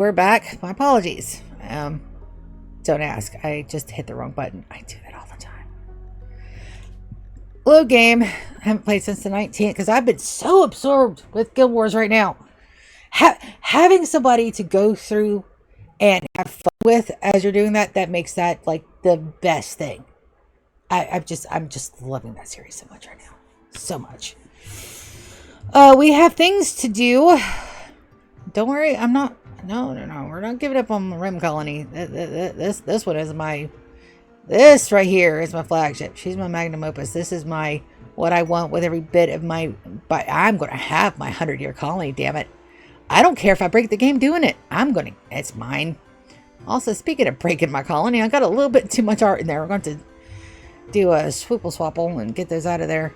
We're back. My apologies. Don't ask. I just hit the wrong button. I do that all the time. Hello, game. I haven't played since the 19th because I've been so absorbed with Guild Wars right now. Having somebody to go through and have fun with as you're doing that, that makes that like the best thing. I'm just loving that series so much right now. So much. We have things to do. Don't worry, I'm not. No. We're not giving up on the Rim Colony. This one is my. This right here is my flagship. She's my magnum opus. This is my what I want with every bit of my. But I'm gonna have my 100-year colony. Damn it! I don't care if I break the game doing it. I'm gonna. It's mine. Also, speaking of breaking my colony, I got a little bit too much art in there. We're going to do a swoople swapple and get those out of there.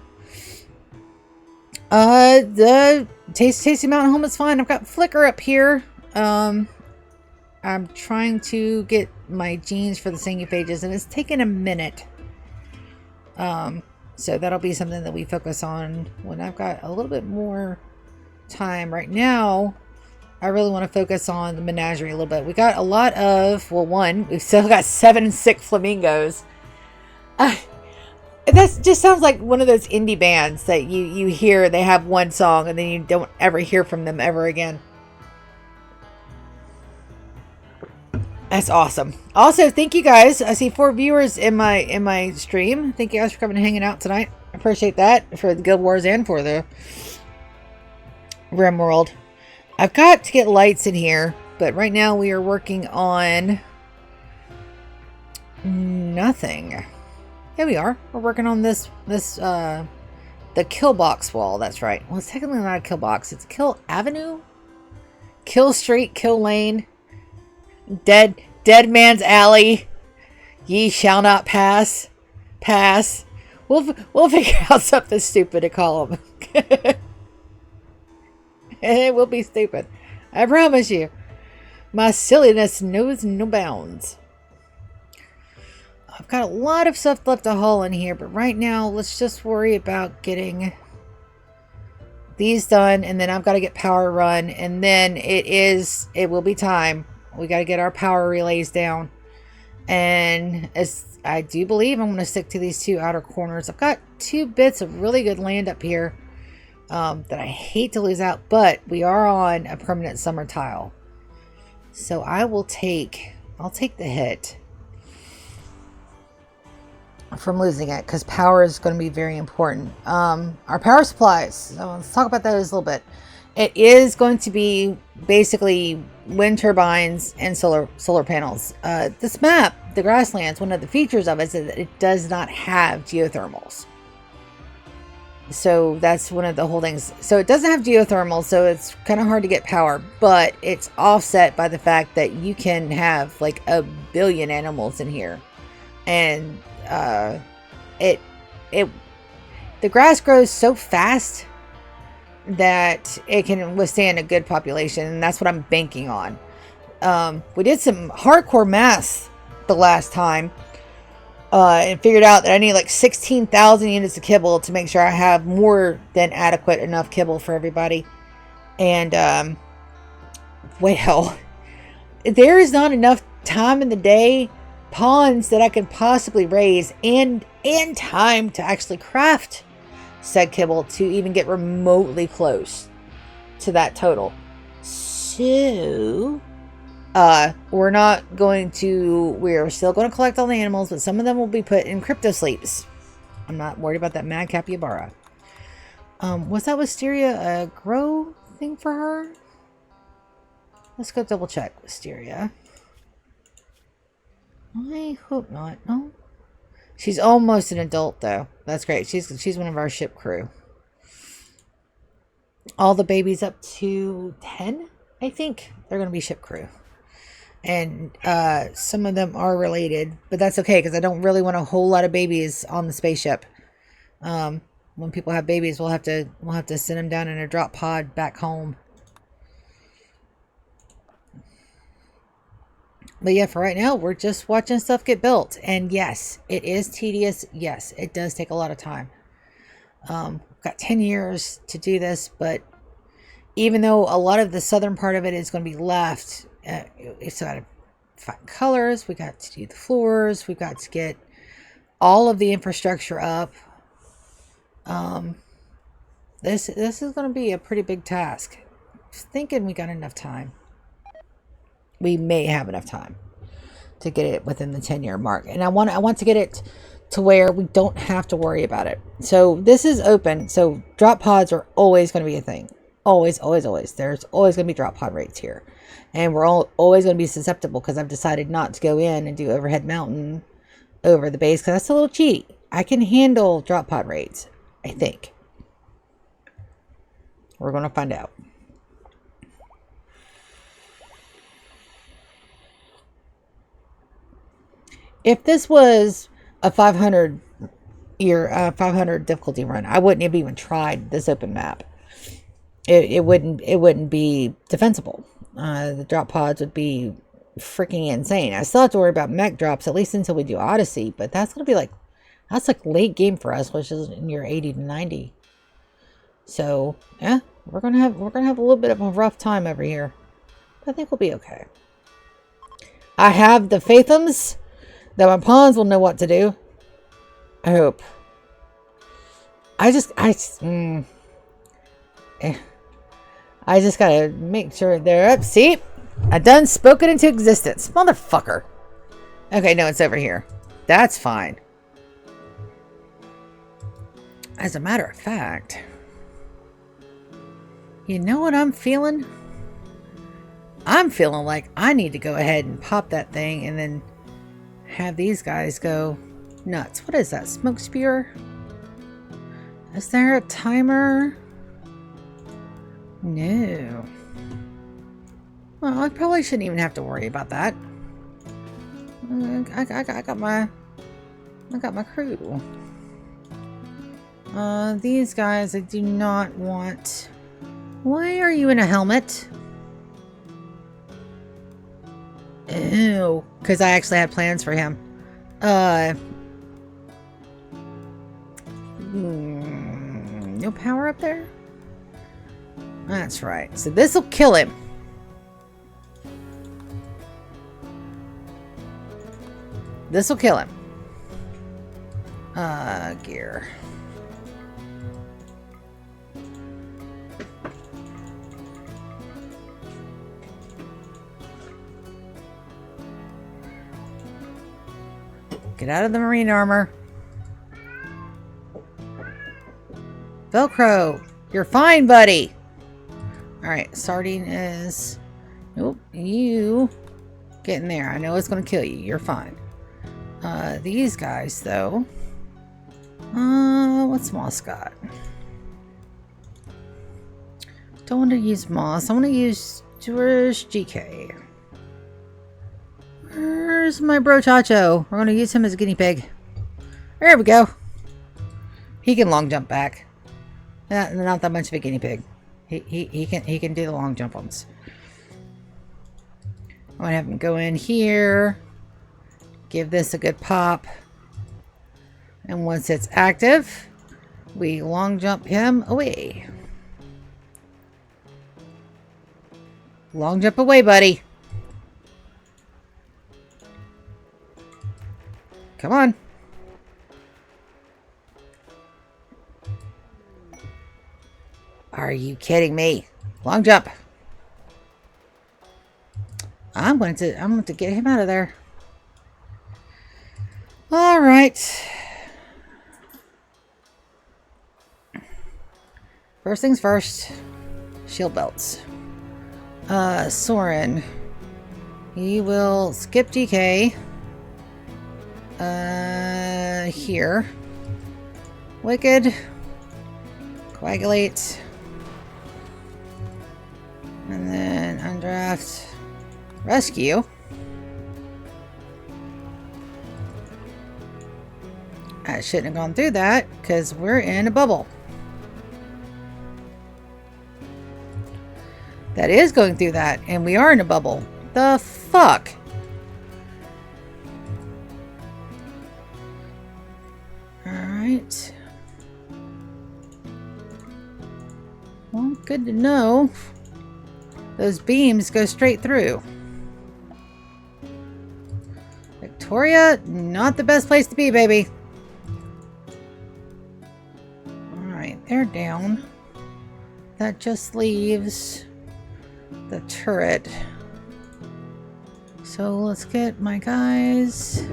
The Tasty Mountain Home is fine. I've got Flicker up here. I'm trying to get my genes for the singing pages, and it's taken a minute. So that'll be something that we focus on when I've got a little bit more time. Right now, I really want to focus on the menagerie a little bit. We got a lot of, well, one, we've still got 7 sick flamingos. That just sounds like one of those indie bands that you hear, they have one song and then you don't ever hear from them ever again. That's awesome. Also, thank you guys. I see 4 viewers in my stream. Thank you guys for coming and hanging out tonight. I appreciate that for the Guild Wars and for the Rimworld. I've got to get lights in here, but right now we are working on nothing. Here we are. We're working on the kill box wall. That's right. Well, it's technically not a kill box. It's kill avenue, kill street, kill lane, dead man's alley. Ye shall not pass. Pass. We'll figure out something stupid to call them. It will be stupid. I promise you. My silliness knows no bounds. I've got a lot of stuff left to haul in here, but right now let's just worry about getting these done, and then I've got to get power run, and then it will be time. We got to get our power relays down, and as I do believe I'm going to stick to these 2 outer corners. I've got 2 bits of really good land up here that I hate to lose out, but we are on a permanent summer tile, so I'll take the hit from losing it, because power is going to be very important. Our power supplies, so let's talk about those a little bit. It is going to be basically wind turbines and solar panels. This map, the grasslands, one of the features of it is that it does not have geothermals. So that's one of the whole things. So it doesn't have geothermal, so it's kind of hard to get power, but it's offset by the fact that you can have like a billion animals in here. And the grass grows so fast that it can withstand a good population, and that's what I'm banking on. We did some hardcore math the last time, and figured out that I need like 16,000 units of kibble to make sure I have more than adequate enough kibble for everybody. And well, there is not enough time in the day, ponds that I can possibly raise, and time to actually craft said kibble to even get remotely close to that total. So we're still going to collect all the animals, but some of them will be put in crypto sleeps. I'm not worried about that mad capybara. Was that Wisteria a grow thing for her? Let's go double check Wisteria. I hope not. No. She's almost an adult though. That's great. She's one of our ship crew. All the babies up to 10, I think, they're going to be ship crew. And some of them are related, but that's okay because I don't really want a whole lot of babies on the spaceship. When people have babies, we'll have to send them down in a drop pod back home. But yeah, for right now, we're just watching stuff get built. And yes, it is tedious. Yes, it does take a lot of time. Got 10 years to do this, but even though a lot of the southern part of it is going to be left, we still got to find colors. We got to do the floors. We got to get all of the infrastructure up. This is going to be a pretty big task. Just thinking we got enough time. We may have enough time to get it within the 10-year mark, and I want to get it to where we don't have to worry about it. So this is open. So drop pods are always going to be a thing. Always, always, always. There's always going to be drop pod rates here, and we're always going to be susceptible because I've decided not to go in and do overhead mountain over the base because that's a little cheaty. I can handle drop pod rates, I think. We're going to find out. If this was a 500 difficulty run, I wouldn't have even tried this open map. It wouldn't be defensible. The drop pods would be freaking insane. I still have to worry about mech drops at least until we do Odyssey, but that's gonna be like late game for us, which is in year 80 to 90. So yeah, we're gonna have a little bit of a rough time over here. But I think we'll be okay. I have the faithums that my pawns will know what to do. I hope. I just gotta make sure they're up. See? I done spoken into existence. Motherfucker. Okay, no, it's over here. That's fine. As a matter of fact, you know what I'm feeling? I'm feeling like I need to go ahead and pop that thing and then have these guys go nuts. What is that? Smoke spear? Is there a timer? No. Well, I probably shouldn't even have to worry about that. I got my crew. These guys I do not want. Why are you in a helmet? Ew. Because I actually had plans for him. No power up there? That's right. So this will kill him. This will kill him. Gear. Get out of the marine armor. Velcro. You're fine, buddy. Alright, sardine is... Nope, you... Get in there. I know it's going to kill you. You're fine. These guys, though... what's Moss got? Don't want to use Moss. I want to use... Where's GK? Where's my bro Chacho? We're going to use him as a guinea pig. There we go. He can long jump back. Not that much of a guinea pig. He can do the long jump ones. I'm going to have him go in here. Give this a good pop. And once it's active, we long jump him away. Long jump away, buddy. Come on. Are you kidding me? Long jump. I'm going to get him out of there. All right. First things first. Shield belts. Soren. He will skip GK. Here. Wicked. Coagulate. And then undraft. Rescue. I shouldn't have gone through that because we're in a bubble. That is going through that, and we are in a bubble. The fuck? Alright. Well, good to know. Those beams go straight through. Victoria, not the best place to be, baby. Alright, they're down. That just leaves the turret. So let's get my guys.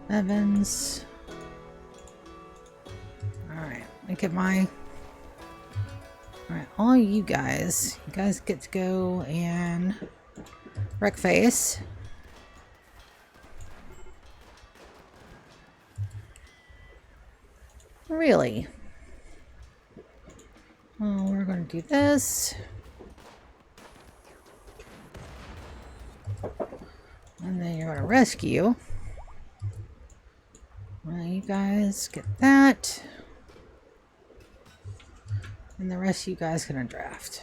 Evans. Alright, look at my... Alright, all you guys get to go and wreck face. Really? Well, we're going to do this. And then you're going to rescue. Well, you guys get that. And the rest of you guys gonna draft.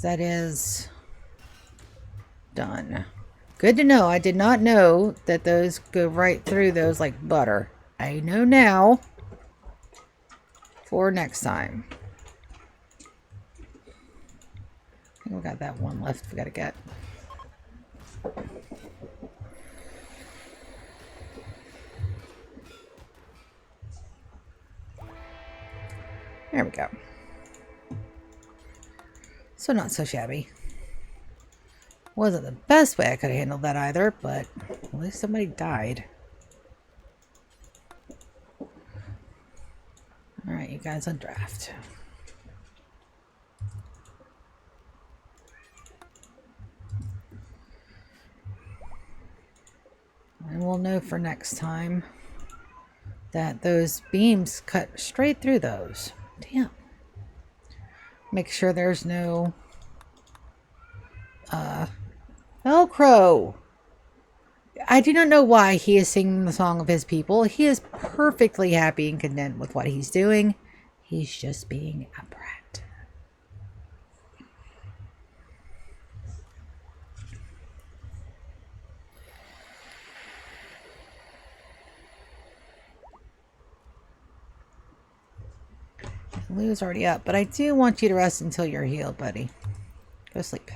That is done. Good to know. I did not know that those go right through those like butter. I know now for next time. I think we got that one left we gotta get. There we go. So not so shabby. Wasn't the best way I could have handled that either, but at least somebody died. Alright, you guys on draft. And we'll know for next time that those beams cut straight through those. Damn. Make sure there's no Velcro. I do not know why he is singing the song of his people. He is perfectly happy and content with what he's doing. He's just being a brat. Lou's already up, but I do want you to rest until you're healed, buddy. Go sleep.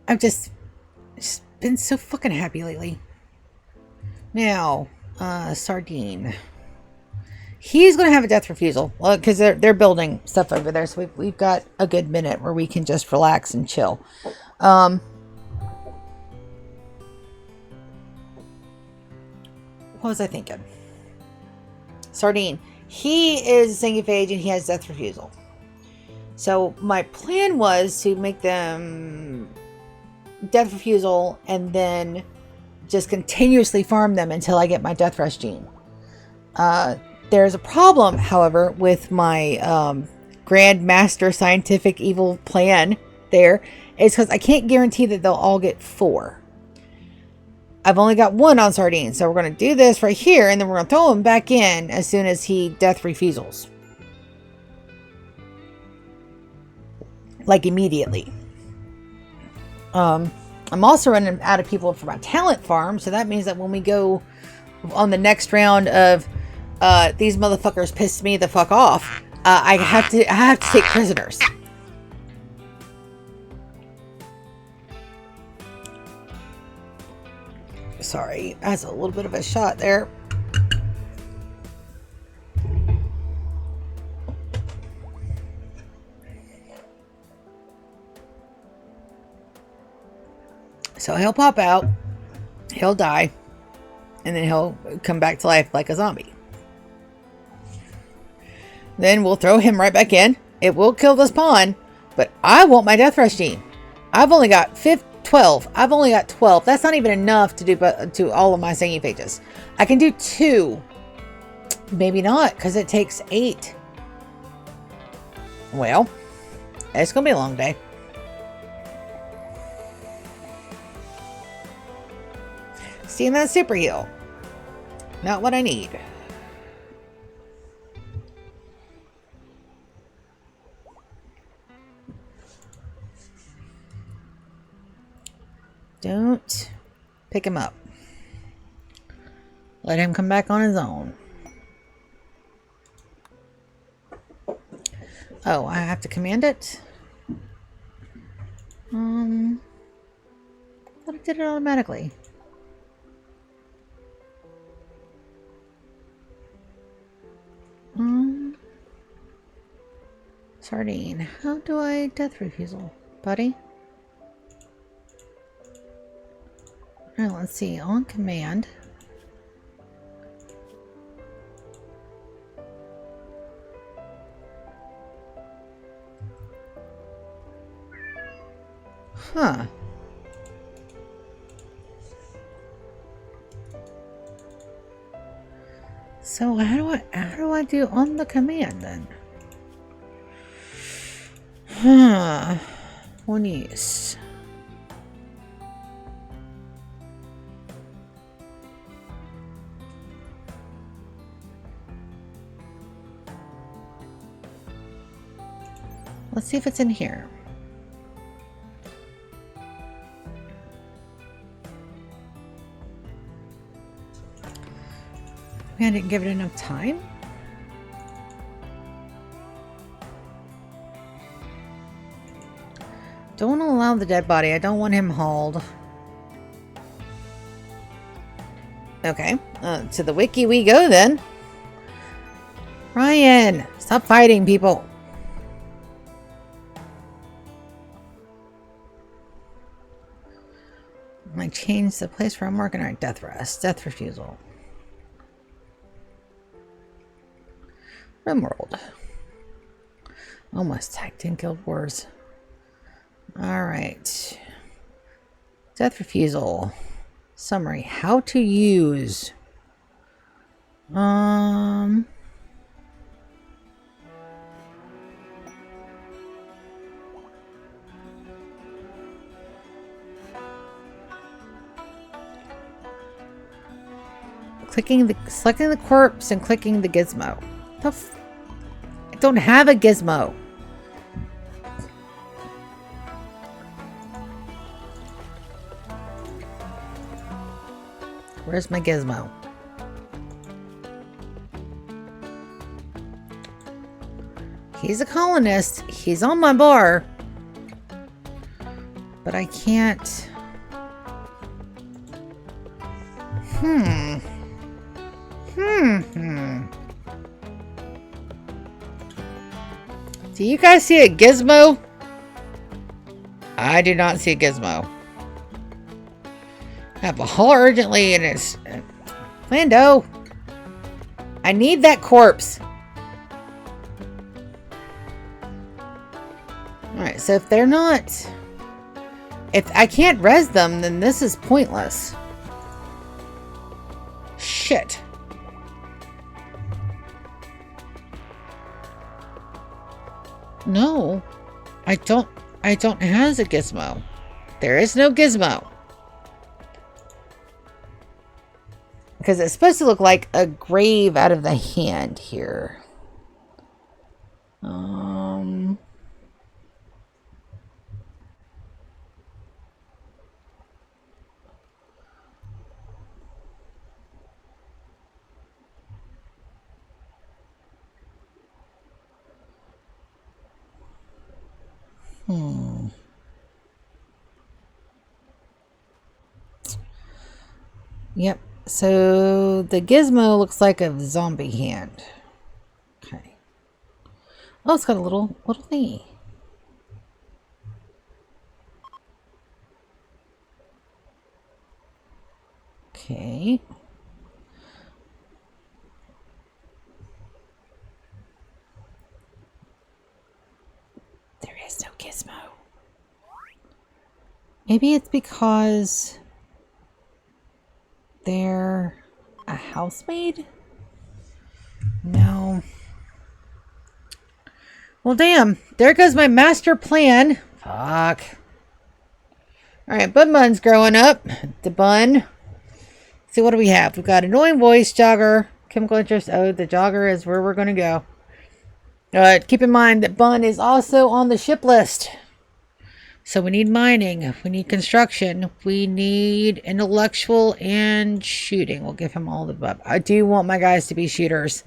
I've just been so fucking happy lately. Now, Sardine. He's going to have a death refusal. Well, because they're building stuff over there, so we've got a good minute where we can just relax and chill. What was I thinking? Sardine. He is a Sanguiphage and he has death refusal. So my plan was to make them death refusal and then just continuously farm them until I get my death rush gene. There's a problem, however, with my Grand Master Scientific Evil plan there. It's because I can't guarantee that they'll all get 4. I've only got 1 on Sardine, so we're going to do this right here, and then we're going to throw him back in as soon as he death refusals. Like, immediately. I'm also running out of people for my talent farm, so that means that when we go on the next round of these motherfuckers pissed me the fuck off, I have to take prisoners. Sorry, that's a little bit of a shot there. So he'll pop out, he'll die, and then he'll come back to life like a zombie. Then we'll throw him right back in. It will kill the spawn, but I want my death rush gene. I've only got 12. I've only got 12. That's not even enough to do to all of my Sangiphages. I can do 2. Maybe not, because it takes 8. Well, it's going to be a long day. Seeing that super heal. Not what I need. Don't pick him up. Let him come back on his own. Oh, I have to command it? I thought it did it automatically. Sardine. How do I death refusal, buddy? Alright, let's see. On command. Huh. So how do I do on the command then? Huh. One use. Let's see if it's in here. I didn't give it enough time. Don't allow the dead body. I don't want him hauled. Okay. To the wiki we go then. Ryan, stop fighting people. I changed the place where I'm working. Alright, death rest. Death refusal. Rimworld. Almost tagged in Guild Wars. Alright. Death refusal. Summary. How to use. Selecting the corpse and clicking the gizmo. I don't have a gizmo. Where's my gizmo? He's a colonist. He's on my bar. But I can't. Do you guys see a gizmo? I do not see a gizmo. I have a haul urgently and it's... Lando! I need that corpse! Alright, so if they're not... If I can't res them, then this is pointless. Shit. No. I don't have a gizmo. There is no gizmo. Because it's supposed to look like a grave out of the hand here. Yep. So the gizmo looks like a zombie hand. Okay. Oh, it's got a little thingy. Okay. There is no gizmo. Maybe it's because they're a housemaid? No. Well, damn. There goes my master plan. Fuck. Alright, Bun's growing up. The Bun. See, what do we have? We've got annoying voice, jogger, chemical interest. Oh, the jogger is where we're going to go. Keep in mind that Bun is also on the ship list. So we need mining, we need construction, we need intellectual and shooting. We'll give him all the above. I do want my guys to be shooters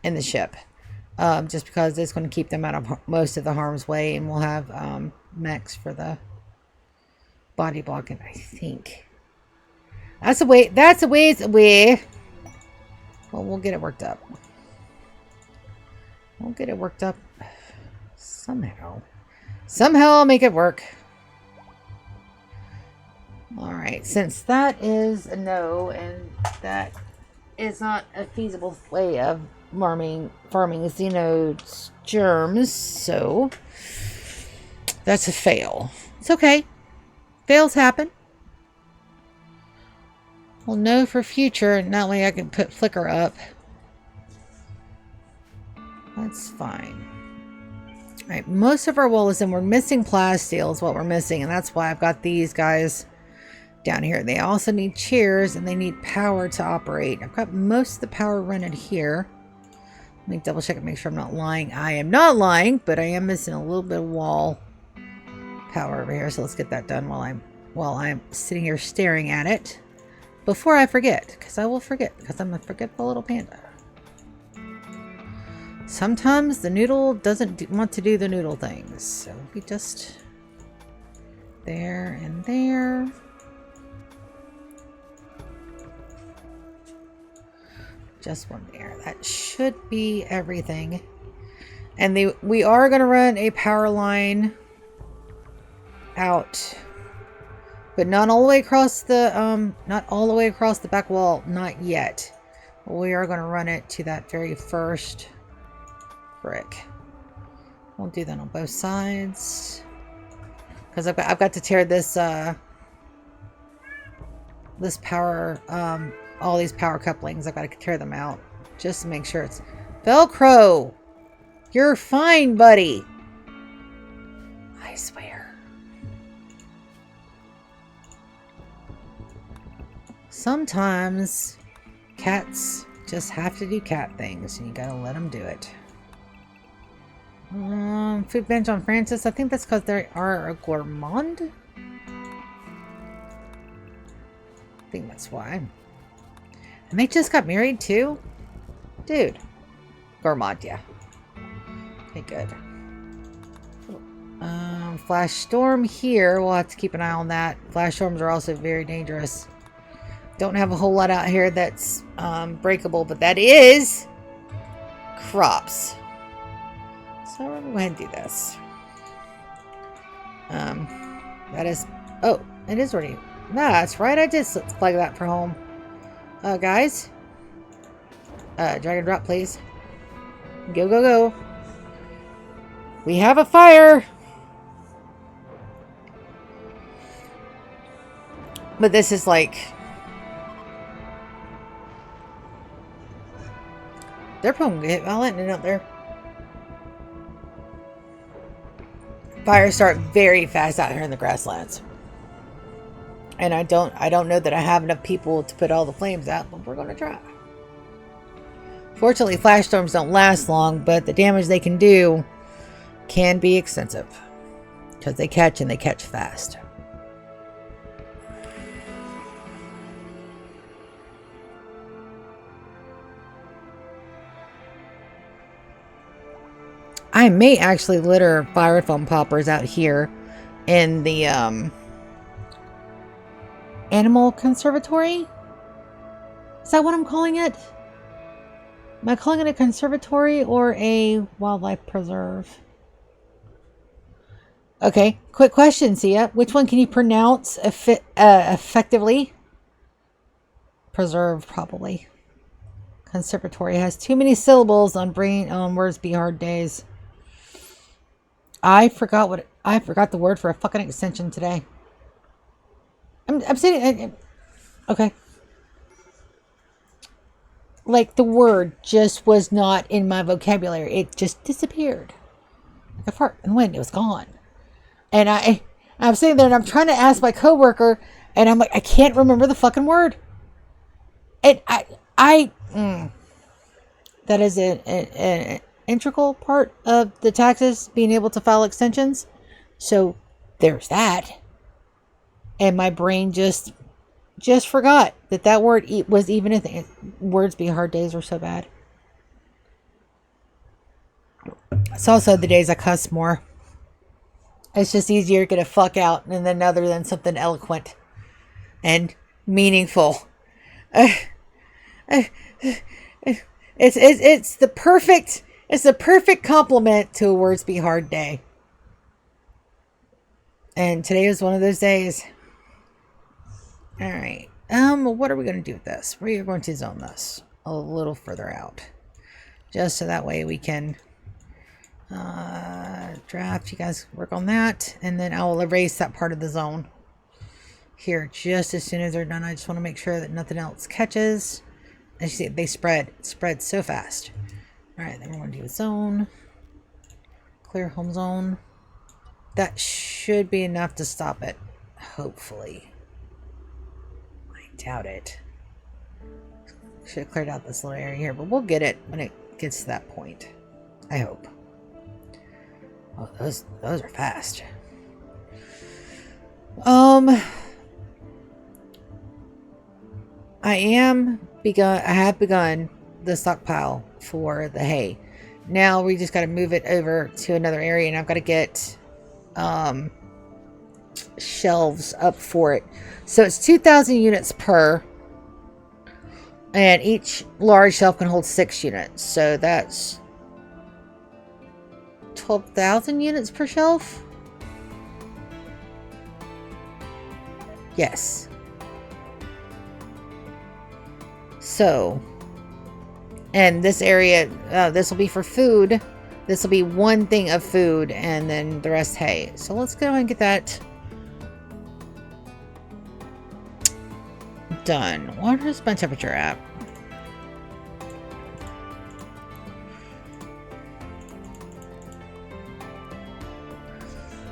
in the ship. Just because it's going to keep them out of most of the harm's way, and we'll have mechs for the body blocking, I think. That's a ways away. Well, we'll get it worked up. We'll get it worked up somehow. Somehow I'll make it work. Alright, since that is a no, and that is not a feasible way of farming Xeno's germs, so that's a fail. It's okay. Fails happen. We'll know for future, and that way I can put flicker up. That's fine. Alright, most of our wool is in. We're missing plasteel is what we're missing, and that's why I've got these guys down here. They also need chairs, and they need power to operate. I've got most of the power running here. Let me double check and make sure I'm not lying. I am not lying, but I am missing a little bit of wall power over here. So let's get that done while I'm sitting here staring at it before I forget, because I will forget, because I'm a forgetful little panda. Sometimes the noodle doesn't want to do the noodle things, so we just there and there. Just one there. That should be everything. And we are going to run a power line out, but not all the way across the back wall, not yet. We are going to run it to that very first brick. We'll do that on both sides, because I've got to tear this this power all these power couplings. I've got to tear them out just to make sure it's Velcro. You're fine, buddy. I swear. Sometimes cats just have to do cat things, and you gotta let them do it. Food bench on Francis. I think that's because they are a gourmand. I think that's why. And they just got married too? Dude. Gourmand, yeah. Okay, good. Flash storm here. We'll have to keep an eye on that. Flash storms are also very dangerous. Don't have a whole lot out here that's breakable, but that is crops. So we're gonna go ahead and do this. That is, oh, it is already, that's right, I did flag that for home. Guys, drag and drop, please. Go, go, go. We have a fire. But this is like, they're probably get violent out there. Fires start very fast out here in the grasslands. And I don't know that I have enough people to put all the flames out, but we're gonna try. Fortunately, flash storms don't last long, but the damage they can do can be extensive. Because they catch, and they catch fast. I may actually litter fire foam poppers out here in the animal conservatory. Is that what I'm calling it? Am I calling it a conservatory or a wildlife preserve? Okay, quick question, Sia. Which one can you pronounce effectively? Preserve, probably. Conservatory has too many syllables on words be hard days. I forgot the word for a fucking extension today. I'm saying, okay. Like, the word just was not in my vocabulary. It just disappeared. Like a fart in the wind. It was gone. And I'm sitting there and I'm trying to ask my coworker, and I'm like, I can't remember the fucking word. And that is an integral part of the taxes, being able to file extensions. So there's that. And my brain just forgot that word was even a thing. Words be hard days are so bad. It's also the days I cuss more. It's just easier to get a fuck out and then other than something eloquent and meaningful. It's the perfect compliment to a words be hard day. And today was one of those days. All right. What are we going to do with this? We are going to zone this a little further out, just so that way we can draft. You guys work on that, and then I will erase that part of the zone here just as soon as they're done. I just want to make sure that nothing else catches. As you see, they spread so fast. All right, then we're going to do a zone, clear home zone. That should be enough to stop it, hopefully. I doubt it. Should have cleared out this little area here, but we'll get it when it gets to that point. I hope. Oh, those are fast. I have begun the stockpile for the hay. Now we just got to move it over to another area, and I've got to get shelves up for it. So it's 2,000 units per, and each large shelf can hold 6 units. So that's 12,000 units per shelf. Yes. So, and this area, this will be for food. This will be one thing of food, and then the rest hay. So let's go and get that done. What is my temperature at?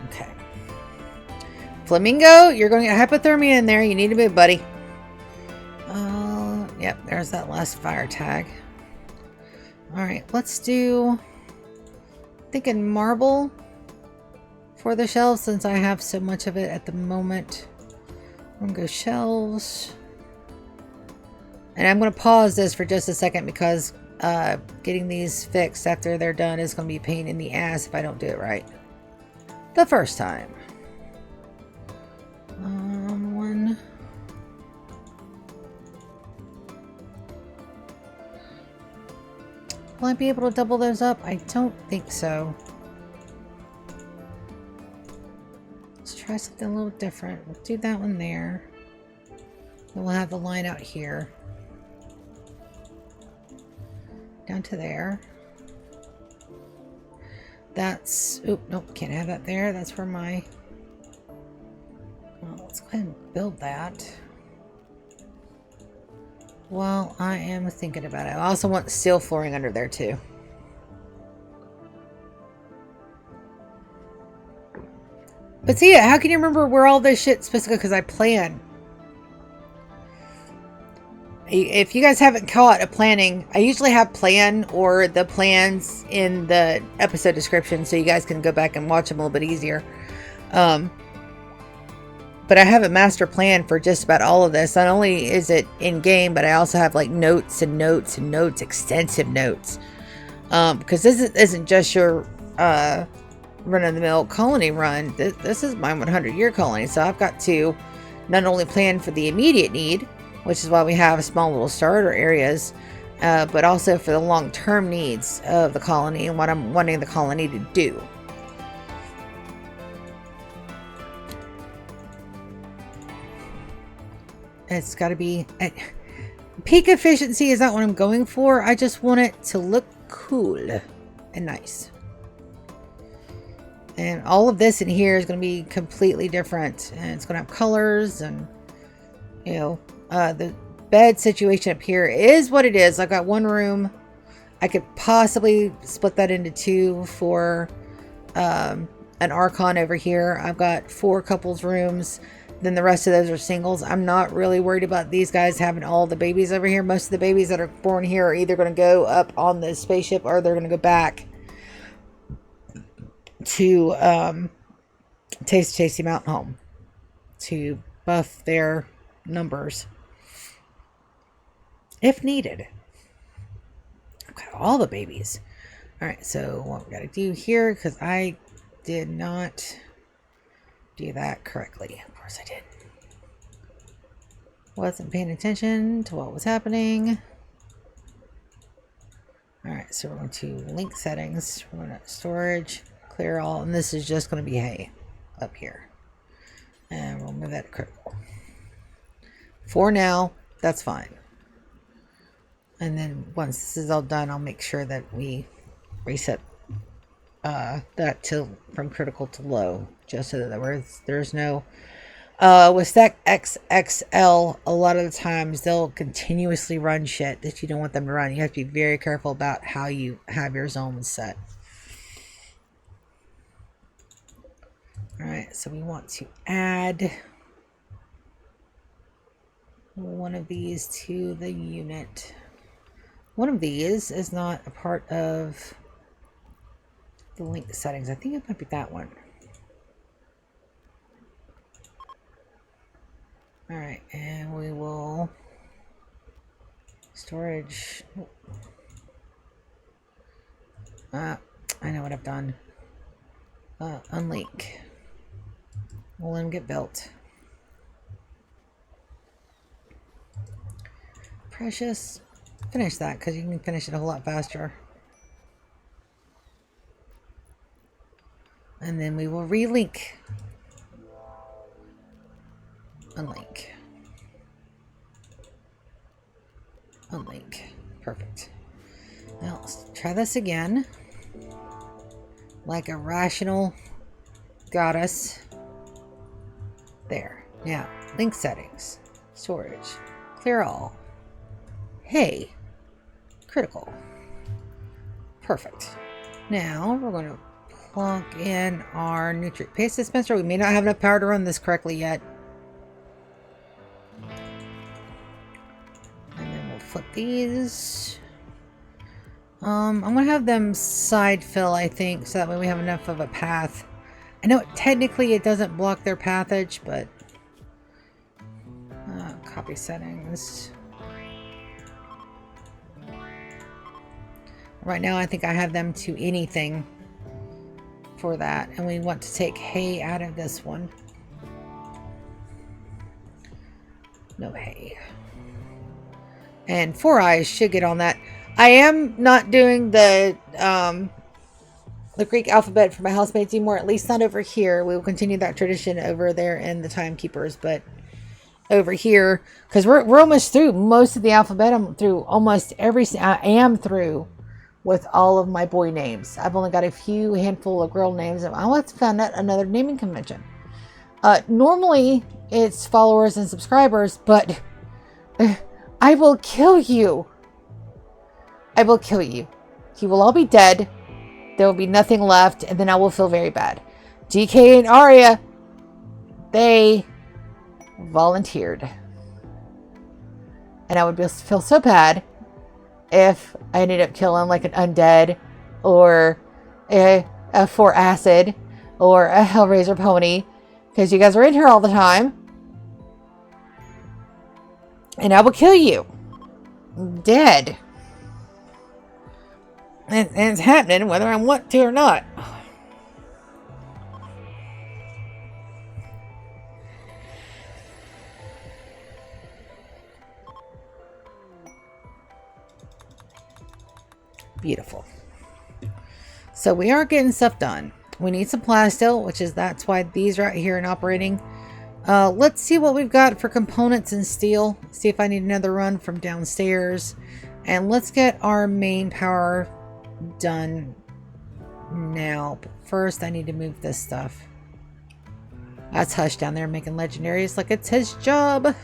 Okay. Flamingo, you're going to get hypothermia in there. You need to move, buddy. Yep, there's that last fire tag. Alright, let's do... thinking marble for the shelves since I have so much of it at the moment. I'm going to go shelves. And I'm going to pause this for just a second because getting these fixed after they're done is going to be a pain in the ass if I don't do it right the first time. One. Will I be able to double those up? I don't think so. Let's try something a little different. We'll do that one there. Then we'll have the line out here. Down to there. That's... oop, nope, can't have that there. That's where my... well, let's go ahead and build that. Well, I am thinking about it. I also want steel flooring under there too. But see, how can you remember where all this shit's supposed to go? Because I plan. If you guys haven't caught a planning, I usually have plan or the plans in the episode description so you guys can go back and watch them a little bit easier. But I have a master plan for just about all of this. Not only is it in game, but I also have like notes and notes and notes, extensive notes. Because this isn't just your run-of-the-mill colony run. This is my 100-year colony. So I've got to not only plan for the immediate need, which is why we have small little starter areas, but also for the long-term needs of the colony and what I'm wanting the colony to do. It's got to be... peak efficiency is not what I'm going for. I just want it to look cool and nice. And all of this in here is going to be completely different. And it's going to have colors and, you know, the bed situation up here is what it is. I've got one room. I could possibly split that into 2 for an Archon over here. I've got 4 couples rooms. Then the rest of those are singles. I'm not really worried about these guys having all the babies over here. Most of the babies that are born here are either going to go up on the spaceship or they're going to go back to Tasty Mountain home to buff their numbers if needed. Okay, all the babies. All right, so what we got to do here, because I did not do that correctly. Of course I did. Wasn't paying attention to what was happening. All right, so we're going to link settings. We're going to storage, clear all, and this is just going to be hay up here. And we'll move that to critical. For now, that's fine. And then once this is all done, I'll make sure that we reset that from critical to low, just so that there's no with Stack XXL, a lot of the times they'll continuously run shit that you don't want them to run. You have to be very careful about how you have your zones set. Alright, so we want to add one of these to the unit. One of these is not a part of the link settings. I think it might be that one. Alright, and we will storage. I know what I've done. Unlink. We'll let them get built. Precious. Finish that, because you can finish it a whole lot faster. And then we will relink. Unlink. Unlink. Perfect. Now let's try this again. Like a rational goddess. There. Now, link settings. Storage. Clear all. Hey. Critical. Perfect. Now we're going to plunk in our nutrient paste dispenser. We may not have enough power to run this correctly yet. And then we'll flip these. I'm going to have them side fill, I think, so that way we have enough of a path. I know technically it doesn't block their pathage, but copy settings. Right now I think I have them to anything for that, and we want to take hay out of this one. No hay. And 4 eyes should get on that. I am not doing the Greek alphabet for my housemates anymore, at least not over here. We will continue that tradition over there in the timekeepers, but over here, because we're almost through most of the alphabet. I'm through almost every. I am through with all of my boy names. I've only got a few handful of girl names. I'll have to find out another naming convention. Normally it's followers and subscribers, but I will kill you. I will kill you. You will all be dead. There will be nothing left, and then I will feel very bad. DK and Arya, they volunteered. And I would just feel so bad if I ended up killing like an undead, or a 4 acid, or a Hellraiser pony, because you guys are in here all the time. And I will kill you. Dead. And it's happening whether I want to or not. Beautiful. So we are getting stuff done. We need some plasteel, that's why these are out here and operating. Let's see what we've got for components and steel. See if I need another run from downstairs. And let's get our main power done now. But first I need to move this stuff. That's Hush down there making legendaries like it's his job.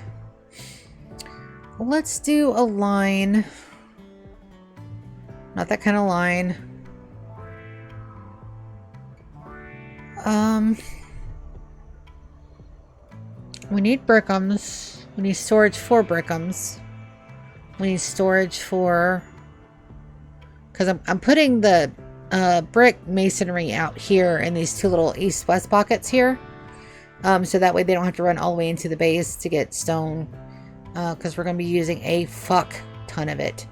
Let's do a line. Not that kind of line. We need brickums. We need storage for brickums. We need storage for... Because I'm putting the brick masonry out here in these two little east-west pockets here. So that way they don't have to run all the way into the base to get stone. Because we're going to be using a fuck ton of it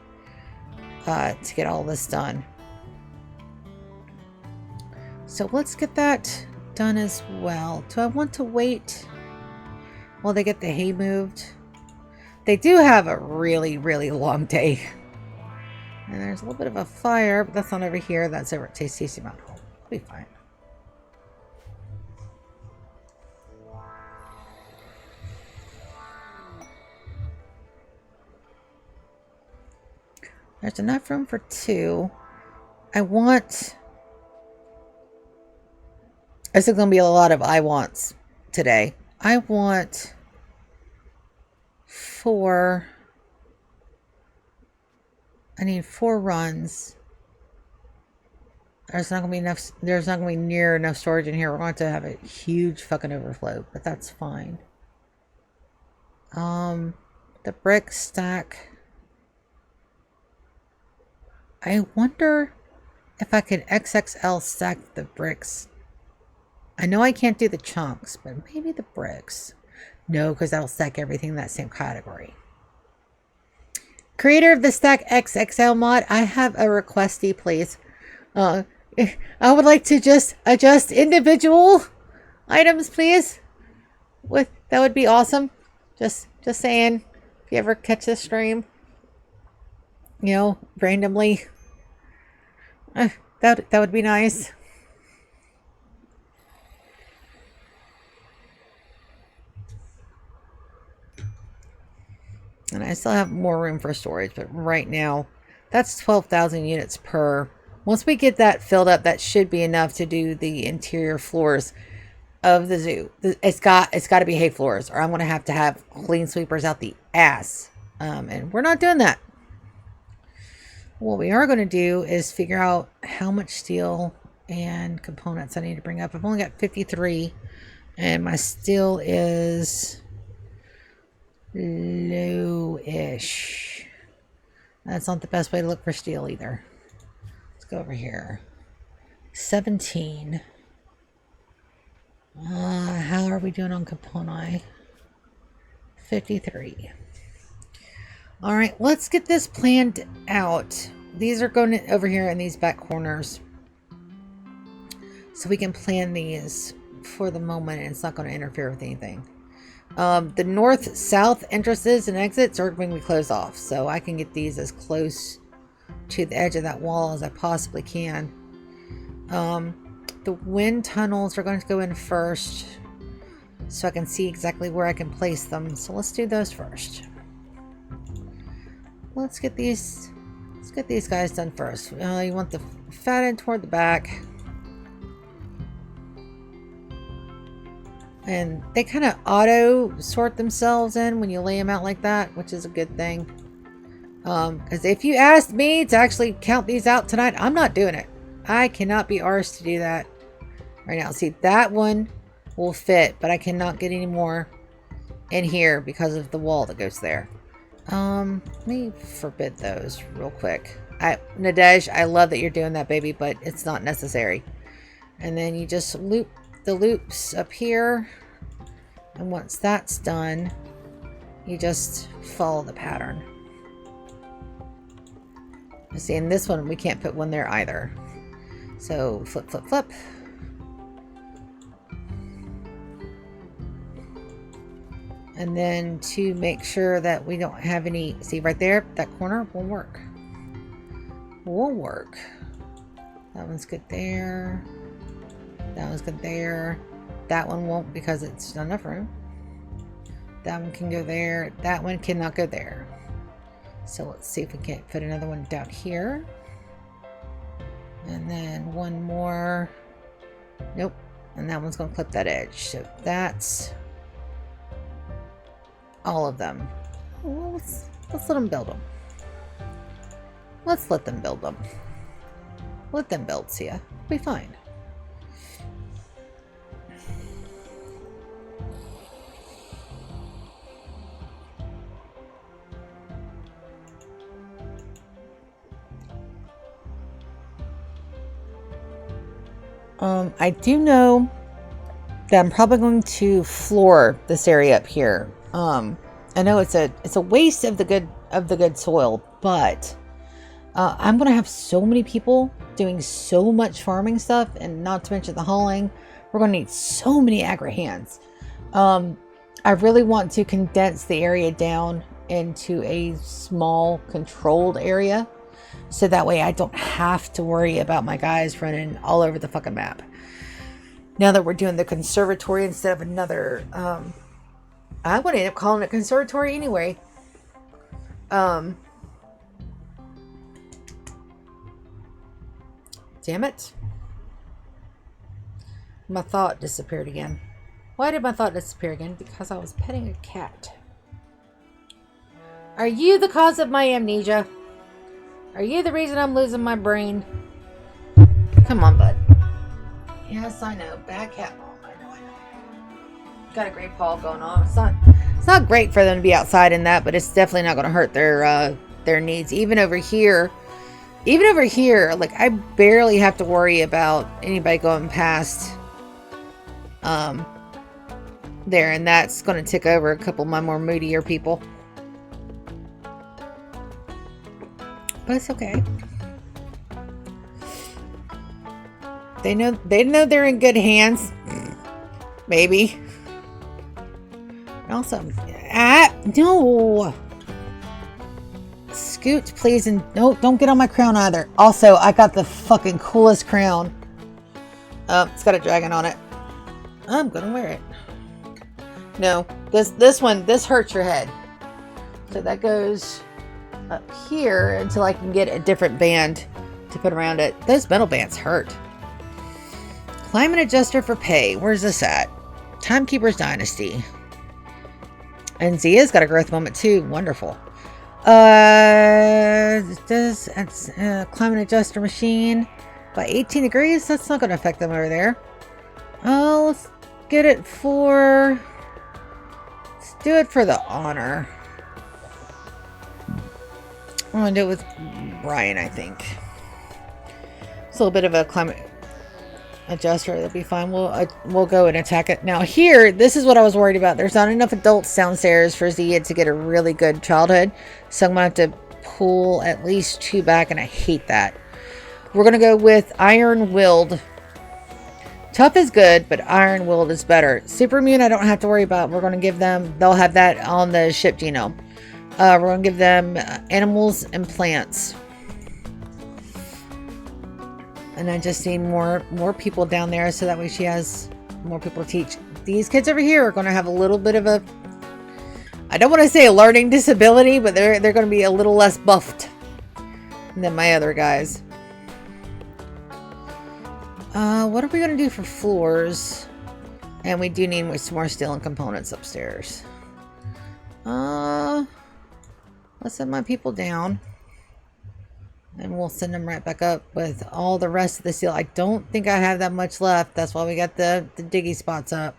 to get all this done. So let's get that done as well. Do I want to wait while they get the hay moved? They do have a really, really long day. And there's a little bit of a fire, but that's not over here. That's over at Tasty Mountain Home. We'll be fine. There's enough room for 2. I want... This is going to be a lot of I wants today. I want 4... I need 4 runs. There's not going to be enough... There's not going to be near enough storage in here. We're going to have a huge fucking overflow, but that's fine. The brick stack... I wonder if I could XXL stack the bricks. I know I can't do the chunks, but maybe the bricks. No, because that'll stack everything in that same category. Creator of the Stack XXL mod, I have a requesty, please. I would like to just adjust individual items, please. That would be awesome. Just saying, if you ever catch this stream, you know, randomly. That would be nice. And I still have more room for storage, but right now, that's 12,000 units per. Once we get that filled up, that should be enough to do the interior floors of the zoo. It's got to be hay floors, or I'm going to have clean sweepers out the ass. And we're not doing that. What we are going to do is figure out how much steel and components I need to bring up. I've only got 53, and my steel is low-ish. That's not the best way to look for steel either. Let's go over here. 17. How are we doing on component? 53. All right, let's get this planned out. These are going over here in these back corners, so we can plan these for the moment, and it's not going to interfere with anything. The north-south entrances and exits are going to be closed off, so I can get these as close to the edge of that wall as I possibly can. The wind tunnels are going to go in first, so I can see exactly where I can place them. So let's do those first. Let's get these guys done first. You want the fat end toward the back. And they kind of auto sort themselves in when you lay them out like that, which is a good thing. Because if you asked me to actually count these out tonight, I'm not doing it. I cannot be arsed to do that right now. See, that one will fit, but I cannot get any more in here because of the wall that goes there. Let me forbid those real quick. Nadej, I love that you're doing that, baby, but it's not necessary. And then you just loop the loops up here, and once that's done, you just follow the pattern. See, in this one we can't put one there either, so flip, flip, flip. And then to make sure that we don't have any, see right there, that corner won't work. Won't work. That one's good there. That one's good there. That one won't because it's not enough room. That one can go there. That one cannot go there. So let's see if we can't put another one down here. And then one more. Nope. And that one's going to clip that edge. So that's all of them. Well, let's let them build them. Let's let them build them. Let them build, see ya. We'll be fine. I do know that I'm probably going to floor this area up here. I know it's a waste of the good soil, but I'm gonna have so many people doing so much farming stuff, and not to mention the hauling. We're gonna need so many agri hands. I really want to condense the area down into a small controlled area, so that way I don't have to worry about my guys running all over the fucking map. Now that we're doing the conservatory instead of another, I would end up calling it conservatory anyway. Damn it. My thought disappeared again. Why did my thought disappear again? Because I was petting a cat. Are you the cause of my amnesia? Are you the reason I'm losing my brain? Come on, bud. Yes, I know. Bad cat mom. I know. Got a great paw going on. It's not great for them to be outside in that, but it's definitely not going to hurt their needs. Even over here, like I barely have to worry about anybody going past there, and that's going to tick over a couple of my more moodier people. But it's okay. They know they're in good hands. Maybe. Also, no. Scoot, please, and no, don't get on my crown either. Also, I got the fucking coolest crown. It's got a dragon on it. I'm gonna wear it. No, this hurts your head. So that goes up here until I can get a different band to put around it. Those metal bands hurt. Climate adjuster for pay. Where's this at? Timekeeper's Dynasty. And Zia's got a growth moment too. Wonderful. Does climate adjuster machine by 18 degrees? That's not going to affect them over there. Oh, let's get it for... Let's do it for the honor. I'm going to do it with Brian, I think. It's a little bit of a climate adjuster. That'll be fine. We'll go and attack it. Now here, this is what I was worried about. There's not enough adults downstairs for Zia to get a really good childhood. So I'm going to have to pull at least 2 back, and I hate that. We're going to go with Iron-Willed. Tough is good, but Iron-Willed is better. Super immune, I don't have to worry about. We're going to give them, they'll have that on the ship genome. We're going to give them animals and plants. And I just need more people down there, so that way she has more people to teach. These kids over here are going to have a little bit of a, I don't want to say a learning disability, but they're going to be a little less buffed than my other guys. What are we going to do for floors? And we do need some more steel and components upstairs. Let's send my people down. And we'll send them right back up with all the rest of the steel. I don't think I have that much left. That's why we got the diggy spots up.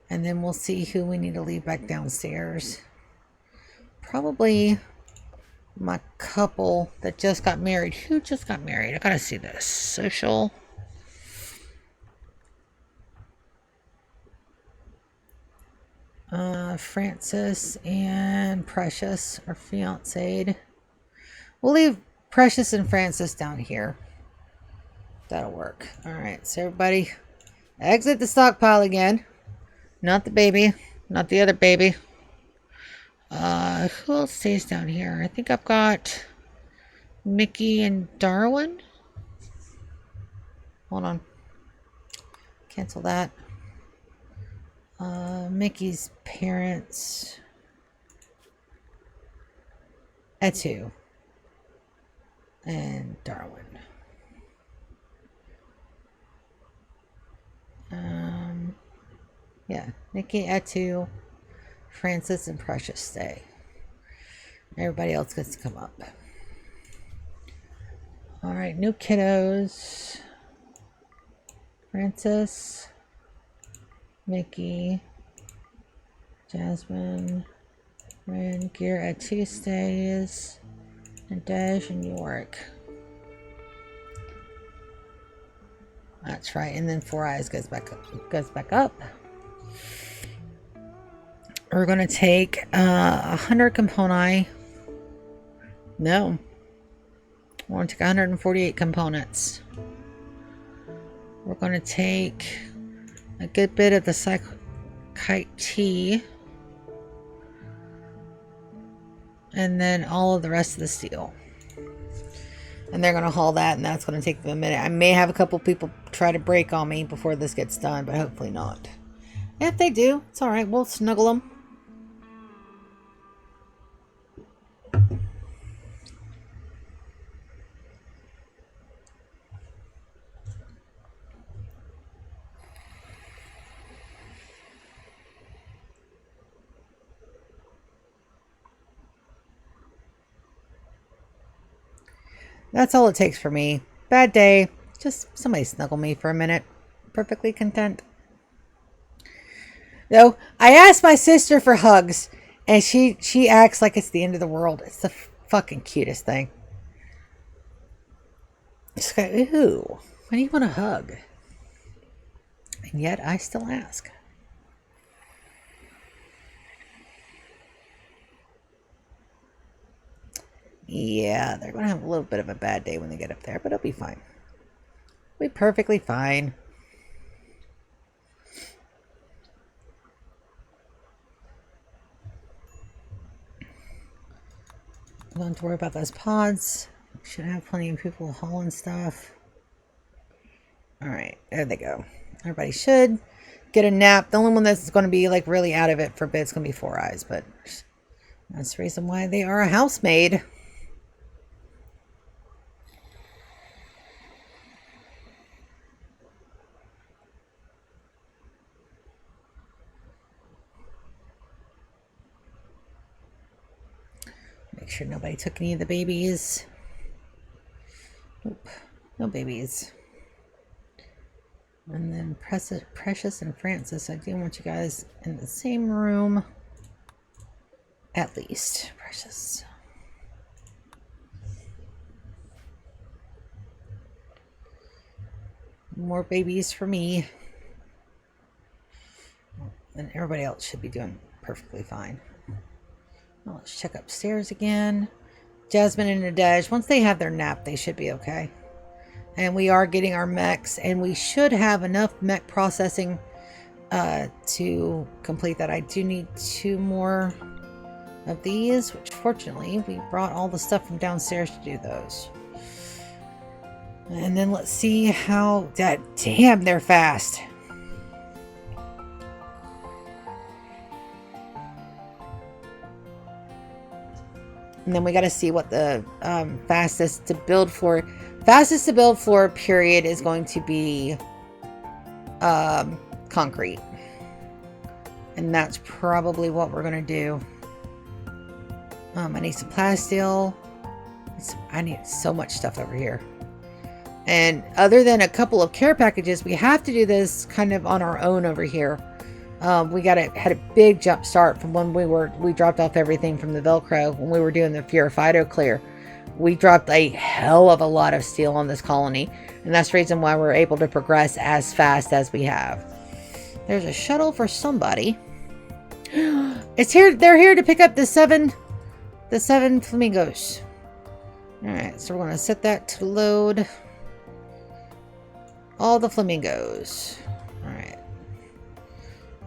And then we'll see who we need to leave back downstairs. Probably my couple that just got married. Who just got married? I gotta see this. Social. Francis and Precious are fiancéed. We'll leave Precious and Francis down here. That'll work. Alright, so everybody exit the stockpile again. Not the baby. Not the other baby. Who else stays down here? I think I've got Mickey and Darwin. Hold on. Cancel that. Mickey's parents. Etu. And Darwin. Yeah. Mickey, Etu, Francis, and Precious stay. Everybody else gets to come up. Alright, new kiddos. Francis. Mickey, Jasmine, Ren, Gear at Tuesdays, and Dash and York. That's right. And then Four Eyes goes back up. We're going to take 100 components. No. We're going to take 148 components. We're going to take a good bit of the Psychite tea. And then all of the rest of the steel. And they're going to haul that, and that's going to take them a minute. I may have a couple people try to break on me before this gets done, but hopefully not. If they do, it's alright. We'll snuggle them. That's all it takes for me. Bad day. Just somebody snuggle me for a minute. Perfectly content. Though, I asked my sister for hugs, and she acts like it's the end of the world. It's the fucking cutest thing. It's like, ooh, why do you want a hug? And yet, I still ask. Yeah, they're going to have a little bit of a bad day when they get up there, but it'll be fine. It'll be perfectly fine. Don't have to worry about those pods. Should have plenty of people hauling stuff. Alright, there they go. Everybody should get a nap. The only one that's going to be like really out of it for a bit is going to be Four Eyes, but that's the reason why they are a housemaid. Make sure nobody took any of the babies. Nope, no babies. And then Precious and Francis, I do want you guys in the same room. At least, Precious. More babies for me. And everybody else should be doing perfectly fine. Well, let's check upstairs again. Jasmine and Nadej, once they have their nap, they should be okay. And we are getting our mechs, and we should have enough mech processing to complete that. I do need 2 more of these, which fortunately we brought all the stuff from downstairs to do those. And then let's see how that. Damn, they're fast. And then we got to see what the fastest to build floor period is going to be concrete. And that's probably what we're going to do. I need some plasteel. I need so much stuff over here. And other than a couple of care packages, we have to do this kind of on our own over here. We had a big jump start from when we dropped off everything from the Velcro when we were doing the Purifido clear. We dropped a hell of a lot of steel on this colony, and that's the reason why we're able to progress as fast as we have. There's a shuttle for somebody. It's here. They're here to pick up the seven flamingos. All right, so we're going to set that to load all the flamingos. All right.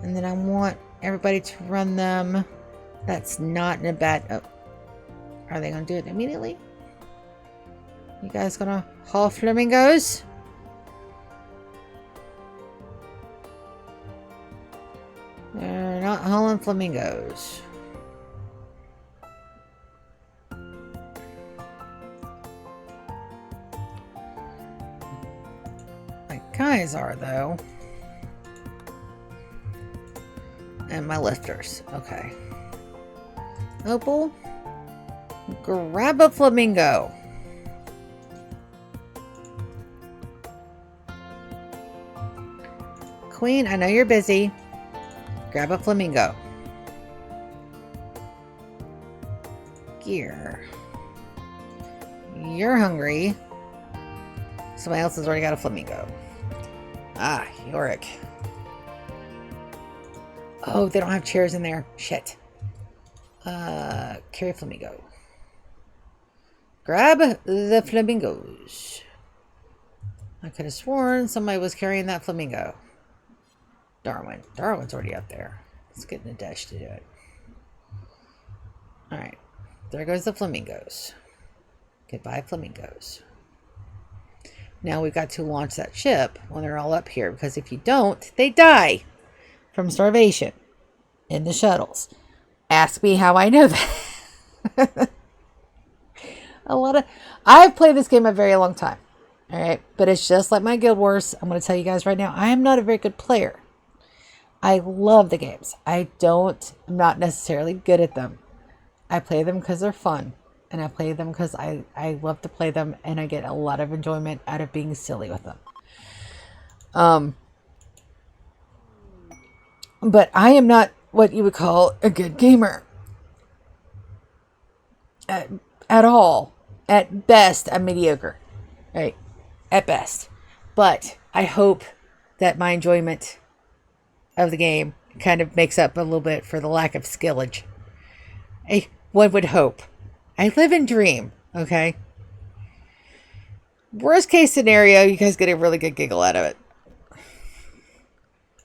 And then I want everybody to run them. That's not in a bad... Oh. Are they going to do it immediately? You guys going to haul flamingos? They're not hauling flamingos. My guys are, though. And my lifters. Okay. Opal, grab a flamingo. Queen, I know you're busy. Grab a flamingo. Gear. You're hungry. Somebody else has already got a flamingo. Ah, Yorick. Oh, they don't have chairs in there. Shit. Carry flamingo. Grab the flamingos. I could have sworn somebody was carrying that flamingo. Darwin. Darwin's already up there. Let's get Nadesh to do it. Alright. There goes the flamingos. Goodbye, flamingos. Now we've got to launch that ship when they're all up here, because if you don't, they die from starvation in the shuttles. Ask me how I know that. I've played this game a very long time. Alright, but it's just like my Guild Wars. I'm going to tell you guys right now, I am not a very good player. I love the games. I'm not necessarily good at them. I play them because they're fun. And I play them because I love to play them, and I get a lot of enjoyment out of being silly with them. But I am not what you would call a good gamer. At all. At best, I'm mediocre. Right? At best. But I hope that my enjoyment of the game kind of makes up a little bit for the lack of skillage. One would hope. I live and dream, okay? Worst case scenario, you guys get a really good giggle out of it.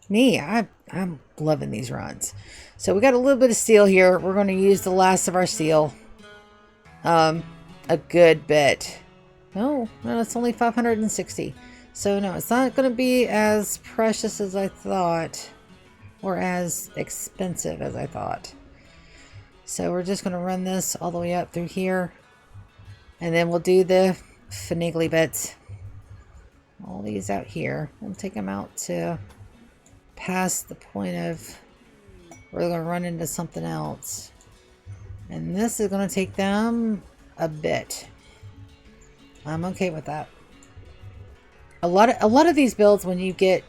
Me, I'm loving these runs. So we got a little bit of steel here. We're going to use the last of our steel. A good bit. No, it's only 560. So no, it's not going to be as precious as I thought. Or as expensive as I thought. So we're just going to run this all the way up through here. And then we'll do the finagly bits. All these out here. We'll take them out to past the point of we're going to run into something else. And this is going to take them a bit. I'm okay with that. A lot of these builds, when you get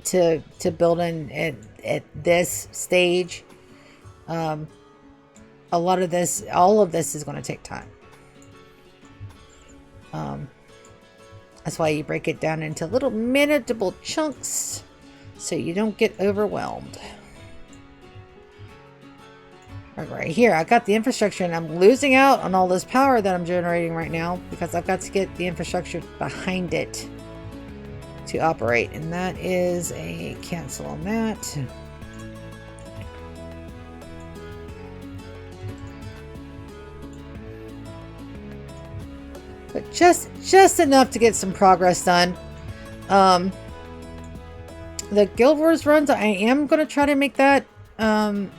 to building at this stage, all of this is going to take time. That's why you break it down into little manageable chunks so you don't get overwhelmed. Right here, I got the infrastructure, and I'm losing out on all this power that I'm generating right now because I've got to get the infrastructure behind it to operate, and that is a cancel on that. But just enough to get some progress done. The Guild Wars runs, I am going to try to make that I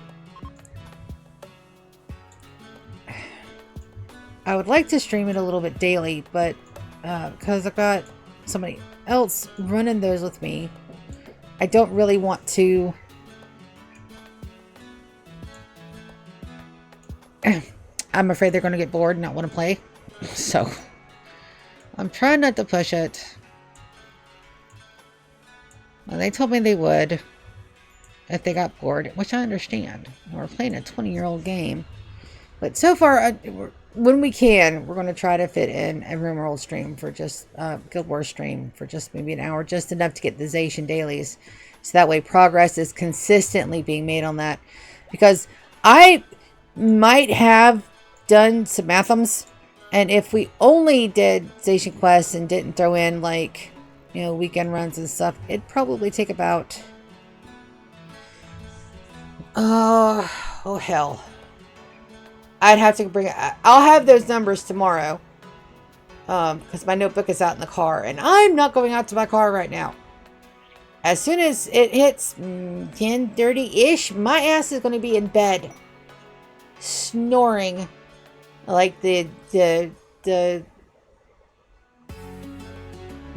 would like to stream it a little bit daily, but because I've got somebody else running those with me, I don't really want to I'm afraid they're going to get bored and not want to play. So I'm trying not to push it. Well, they told me they would if they got bored, which I understand. We're playing a 20-year-old game. But so far, when we can, we're going to try to fit in a Rimworld stream for just, Guild Wars stream for just maybe an hour, just enough to get the Zacian dailies. So that way progress is consistently being made on that. Because I might have done some Mathams, and if we only did Zacian quests and didn't throw in, like, you know, weekend runs and stuff, it'd probably take about, oh hell. I'd have to bring it. I'll have those numbers tomorrow. Because my notebook is out in the car. And I'm not going out to my car right now. As soon as it hits 10:30-ish, my ass is going to be in bed. Snoring. Like the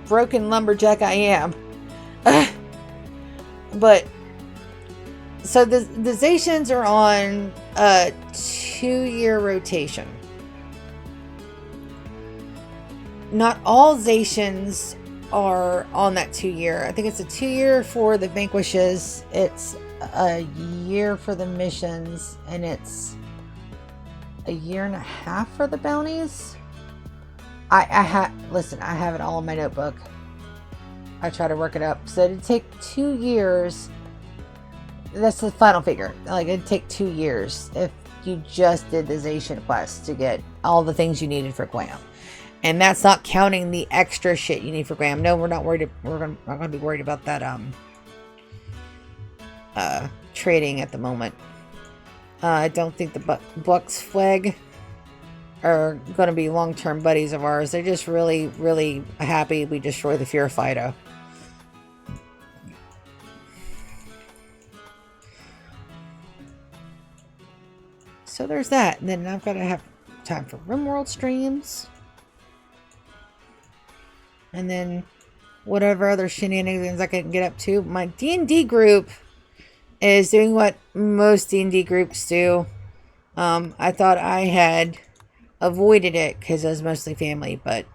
broken lumberjack I am. But so the Zacians are on a 2-year rotation. Not all Zacians are on that 2-year. I think it's a 2-year for the vanquishes. It's a year for the missions, and it's a 1.5 years for the bounties. Listen, I have it all in my notebook. I try to work it up. So it'd take 2 years. That's the final figure. Like, it'd take 2 years if you just did the Zacian quest to get all the things you needed for Graham. And that's not counting the extra shit you need for Graham. No, we're not worried. We're not going to be worried about that trading at the moment. I don't think the Bucks Flag are going to be long-term buddies of ours. They're just really, really happy we destroy the Fear Fido. So there's that. And then I've got to have time for Rimworld streams. And then whatever other shenanigans I can get up to. My D&D group is doing what most D&D groups do. I thought I had avoided it because it was mostly family, but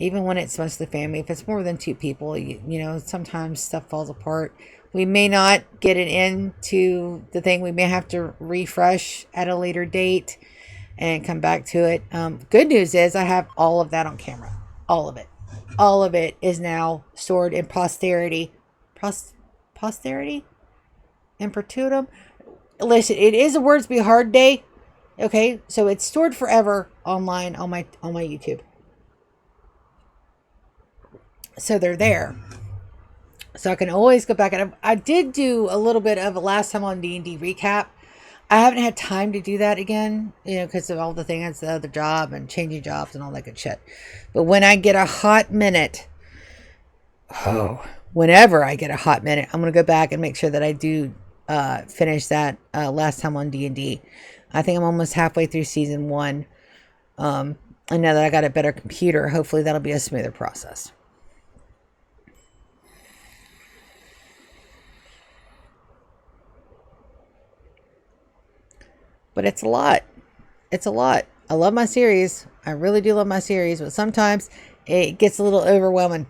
even when it's mostly family, if it's more than 2 people, you know, sometimes stuff falls apart. We may not get it into the thing. We may have to refresh at a later date and come back to it. Good news is I have all of that on camera. All of it. All of it is now stored in posterity. Posterity? In perpetuum? Listen, it is a Words Be Hard day. Okay, so it's stored forever online on my YouTube. So they're there. So I can always go back. And I did do a little bit of a last time on D&D recap. I haven't had time to do that again, you know, because of all the things, the other job and changing jobs and all that good shit. But when I get a hot minute, whenever I get a hot minute, I'm going to go back and make sure that I do finish that last time on D&D. I think I'm almost halfway through season 1. And now that I got a better computer, hopefully that'll be a smoother process. But it's a lot. It's a lot. I love my series. I really do love my series. But sometimes it gets a little overwhelming.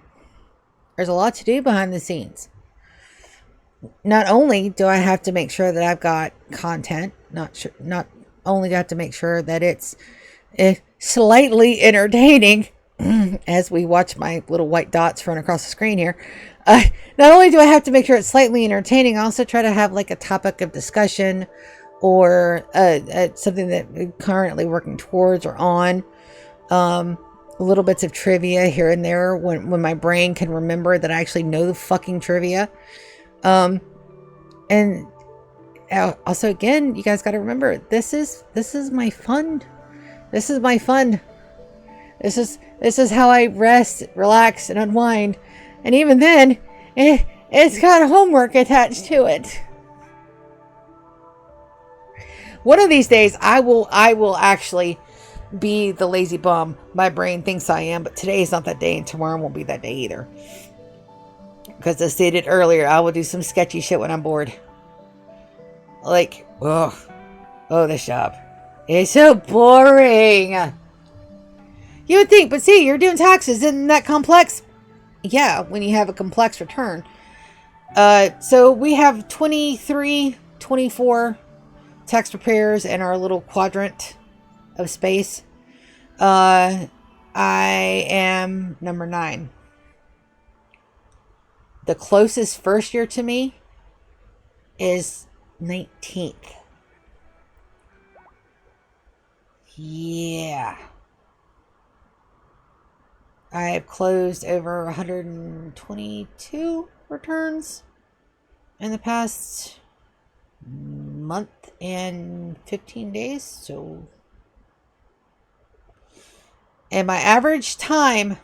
There's a lot to do behind the scenes. Not only do I have to make sure that I've got content, not only do I have to make sure that it's slightly entertaining, as we watch my little white dots run across the screen here. Not only do I have to make sure it's slightly entertaining, I also try to have like a topic of discussion or something that we're currently working towards or on. Little bits of trivia here and there when my brain can remember that I actually know the fucking trivia. And also, again, you guys got to remember, this is my fun. This is my fun. This is how I rest, relax, and unwind. And even then, it's got homework attached to it. One of these days, I will actually be the lazy bum my brain thinks I am, but today is not that day, and tomorrow won't be that day either. Because as stated earlier, I will do some sketchy shit when I'm bored. Like, this job. It's so boring. You would think, but see, you're doing taxes. Isn't that complex? Yeah, when you have a complex return. So we have 23, 24 tax preparers in our little quadrant of space. I am number 9. The closest first year to me is 19th. Yeah. I have closed over 122 returns in the past month and 15 days. So, and my average time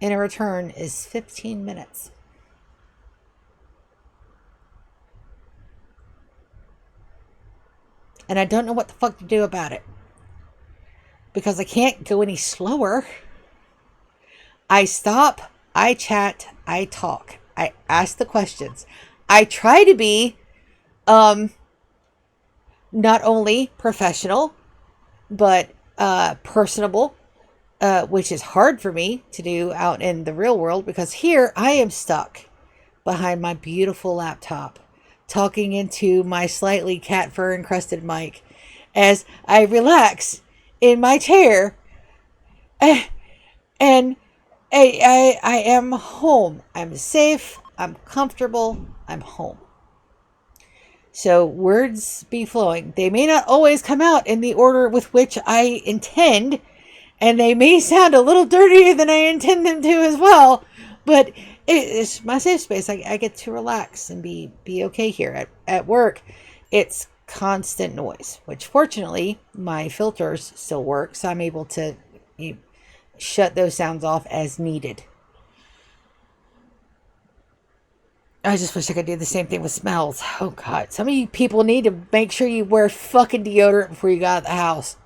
in a return is 15 minutes. And I don't know what the fuck to do about it. Because I can't go any slower. I stop, I chat, I talk. I ask the questions. I try to be not only professional, but personable, which is hard for me to do out in the real world, because here I am stuck behind my beautiful laptop, talking into my slightly cat fur encrusted mic as I relax in my chair and I am home. I'm safe. I'm comfortable. I'm home. So words be flowing. They may not always come out in the order with which I intend, and they may sound a little dirtier than I intend them to as well, but it's my safe space. I get to relax and be okay here at work. It's constant noise, which fortunately my filters still work, so I'm able to shut those sounds off as needed. I just wish I could do the same thing with smells. Oh God, some of you people need to make sure you wear fucking deodorant before you go out of the house.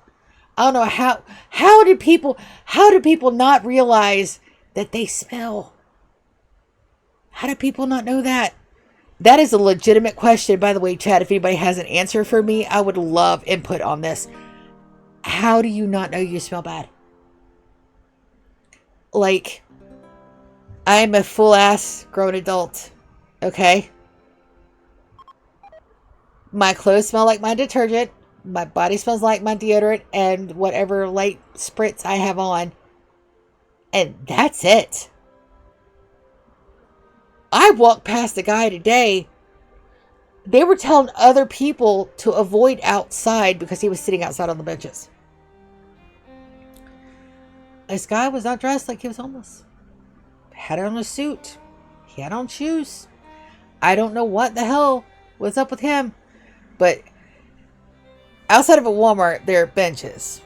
I don't know how do people not realize that they smell? How do people not know that? That is a legitimate question, by the way, Chad. If anybody has an answer for me, I would love input on this. How do you not know you smell bad? Like, I'm a full ass grown adult. Okay? My clothes smell like my detergent. My body smells like my deodorant and whatever light spritz I have on. And that's it. I walked past a guy today. They were telling other people to avoid outside because he was sitting outside on the benches. This guy was not dressed like he was homeless. Had on a suit. He had on shoes. I don't know what the hell was up with him. But outside of a Walmart, there are benches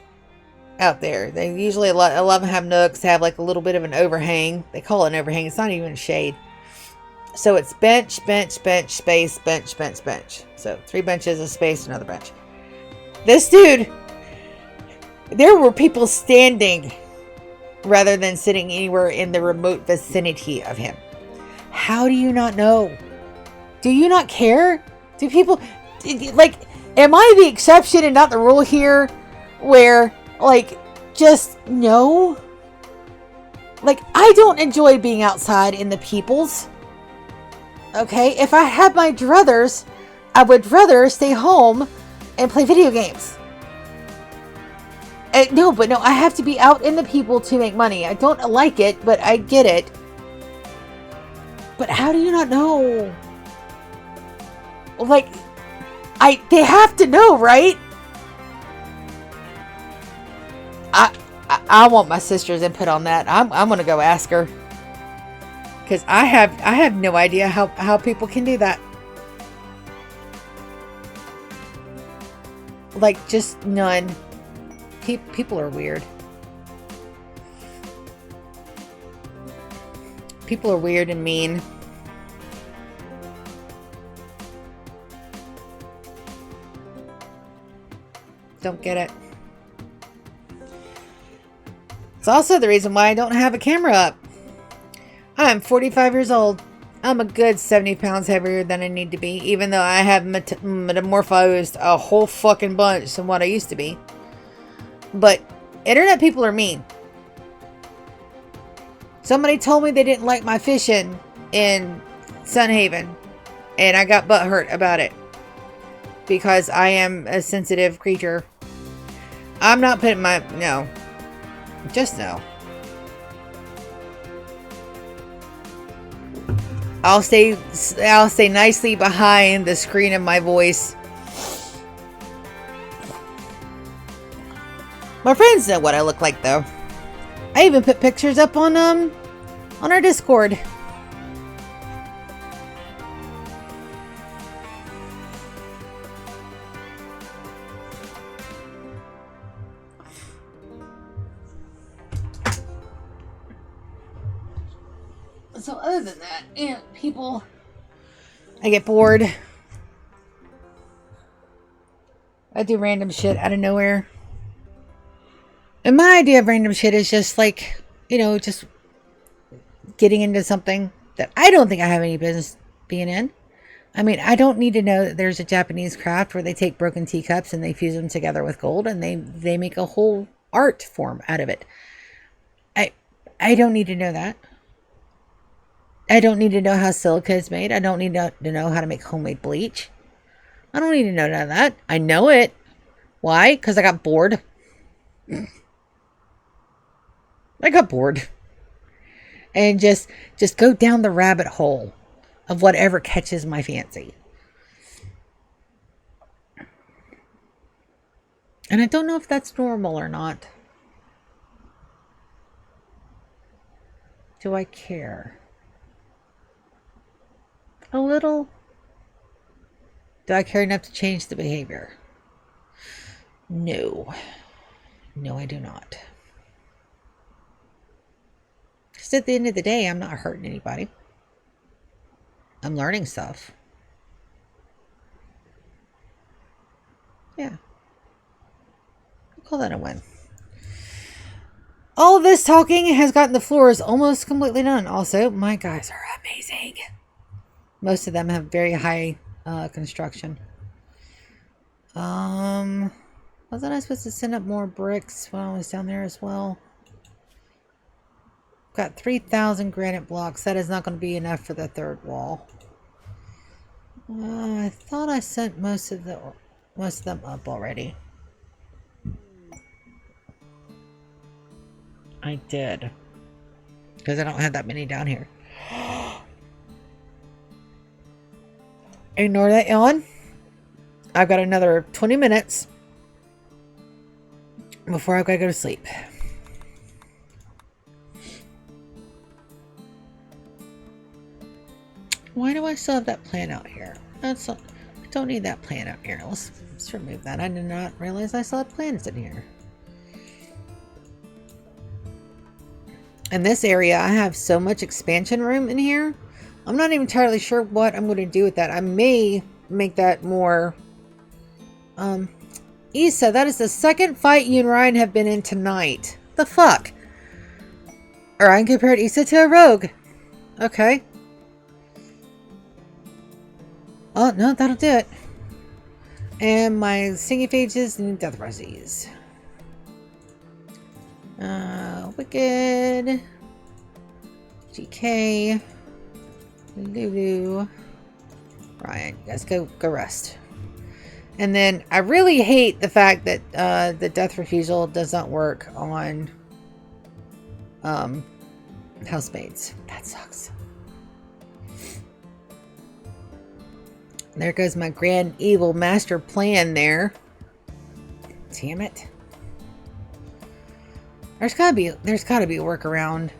out there. They usually, a lot of them have nooks, have like a little bit of an overhang. They call it an overhang. It's not even shade. So it's bench, space, bench. So 3 benches, a space, another bench. This dude, there were people standing rather than sitting anywhere in the remote vicinity of him. How do you not know? Do you not care? Do people, like, am I the exception and not the rule here? Where, like, just no? Like, I don't enjoy being outside in the peoples. Okay? If I had my druthers, I would rather stay home and play video games. No, I have to be out in the people to make money. I don't like it, but I get it. But how do you not know? Like, they have to know, right? I want my sister's input on that. I'm gonna go ask her. Because I have no idea how people can do that. Like, just none. People are weird. People are weird and mean. Don't get it. It's also the reason why I don't have a camera up. I'm 45 years old. I'm a good 70 pounds heavier than I need to be, even though I have metamorphosed a whole fucking bunch from what I used to be. But internet people are mean. Somebody told me they didn't like my fishing in Sunhaven, and I got butthurt about it because I am a sensitive creature. I'm not putting no. Just no. I'll stay nicely behind the screen of my voice. My friends know what I look like, though. I even put pictures up on our Discord. So other than that, people, I get bored. I do random shit out of nowhere. And my idea of random shit is just like, just getting into something that I don't think I have any business being in. I mean, I don't need to know that there's a Japanese craft where they take broken teacups and they fuse them together with gold and they make a whole art form out of it. I don't need to know that. I don't need to know how silica is made. I don't need to know how to make homemade bleach. I don't need to know none of that. I know it. Why? Because I got bored. I got bored. and just go down the rabbit hole of whatever catches my fancy. And I don't know if that's normal or not. Do I care? A little. Do I care enough to change the behavior? No. No, I do not. Because at the end of the day, I'm not hurting anybody. I'm learning stuff. Yeah. I'll call that a win. All of this talking has gotten the floors almost completely done. Also, my guys are amazing. Most of them have very high construction. Wasn't I supposed to send up more bricks when I was down there as well? Got 3,000 granite blocks. That is not going to be enough for the third wall. I thought I sent most of them up already. I did. Because I don't have that many down here. Ignore that yawn. I've got another 20 minutes before I've got to go to sleep. Why do I still have that plan out here? I don't need that plan out here. Let's remove that. I did not realize I still had plans in here. In this area, I have so much expansion room in here. I'm not even entirely sure what I'm going to do with that. I may make that more... Issa, that is the second fight you and Ryan have been in tonight. The fuck? Ryan compared Issa to a rogue. Okay. Oh, no, that'll do it. And my singing phages and death resies. Wicked. GK. Lulu. Ryan, you guys go rest. And then I really hate the fact that the death refusal does not work on housemates. That sucks. There goes my grand evil master plan there. Damn it. There's gotta be a workaround.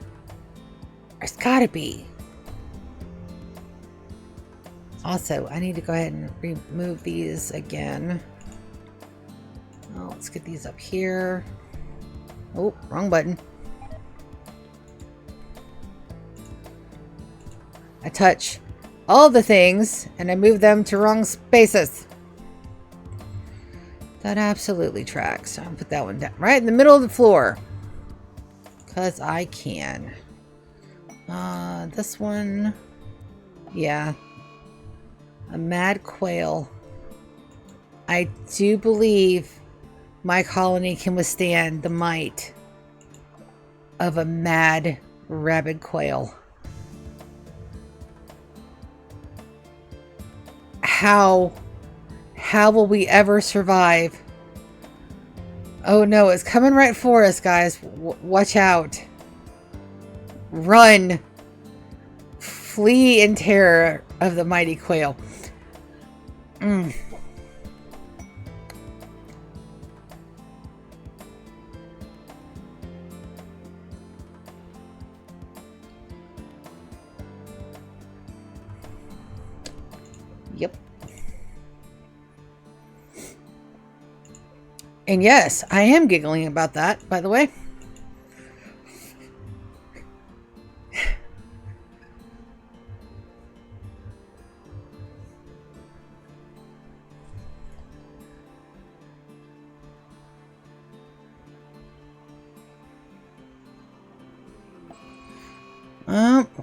There's gotta be. Also, I need to go ahead and remove these again. Oh, let's get these up here. Oh, wrong button. I touch all the things and I move them to wrong spaces. That absolutely tracks. I'll put that one down right in the middle of the floor. Because I can. This one. Yeah. A mad quail. I do believe my colony can withstand the might of a mad rabid quail. How will we ever survive? Oh no, it's coming right for us, guys. Watch out. Run. Flee in terror of the mighty quail. Yep. And yes, I am giggling about that, by the way.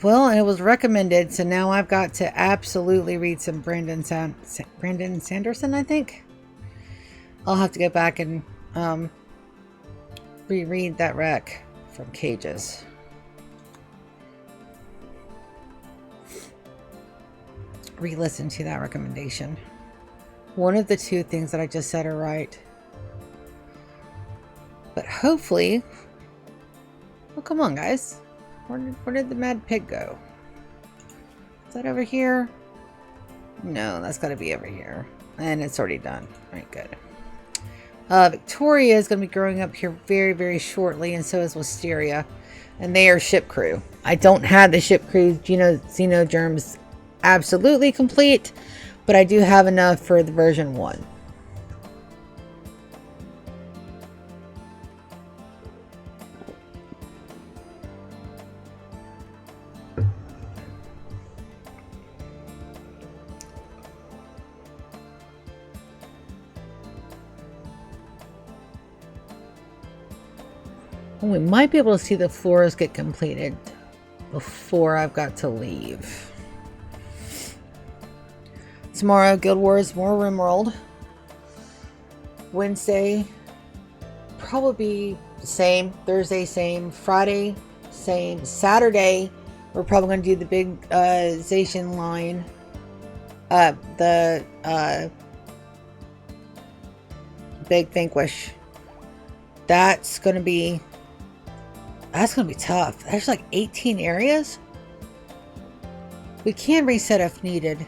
Well, it was recommended, so now I've got to absolutely read some Brandon Sanderson, I think. I'll have to go back and reread that rec from Cages. Re-listen to that recommendation. One of the two things that I just said are right. But hopefully... Well, come on, guys. Where did the mad pig go? Is that over here? No, that's got to be over here. And it's already done. Alright, good. Victoria is going to be growing up here very, very shortly, and so is Wisteria. And they are ship crew. I don't have the ship crew xenogerms absolutely complete, but I do have enough for the version 1. Well, we might be able to see the floors get completed before I've got to leave. Tomorrow, Guild Wars, more Rimworld. Wednesday, probably the same. Thursday, same. Friday, same. Saturday, we're probably going to do the big Zacian line. Big Vanquish. That's going to be tough. There's like 18 areas. We can reset if needed.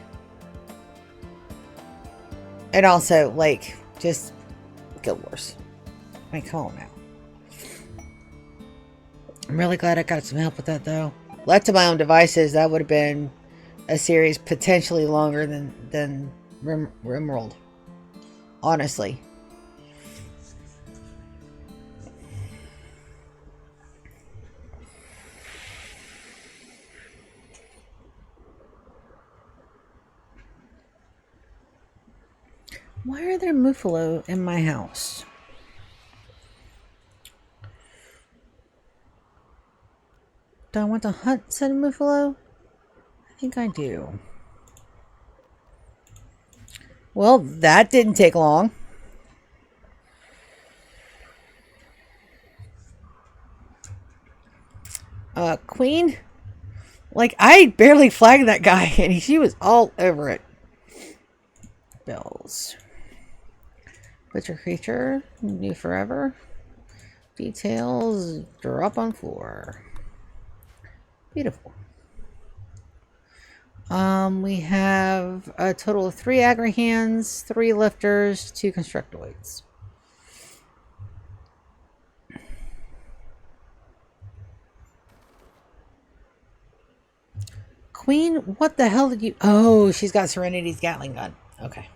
And also, like, just Guild Wars. I mean, come on now. I'm really glad I got some help with that, though. Left to my own devices, that would have been a series potentially longer than Rimworld. Honestly. Why are there Muffalo in my house? Do I want to hunt said Muffalo? I think I do. Well, that didn't take long. Queen? Like, I barely flagged that guy and she was all over it. Bells. Butcher creature, new forever. Details, drop on floor. Beautiful. We have a total of 3 aggro hands, 3 lifters, 2 constructoids. Queen, what the hell did you... Oh, she's got Serenity's Gatling gun. Okay.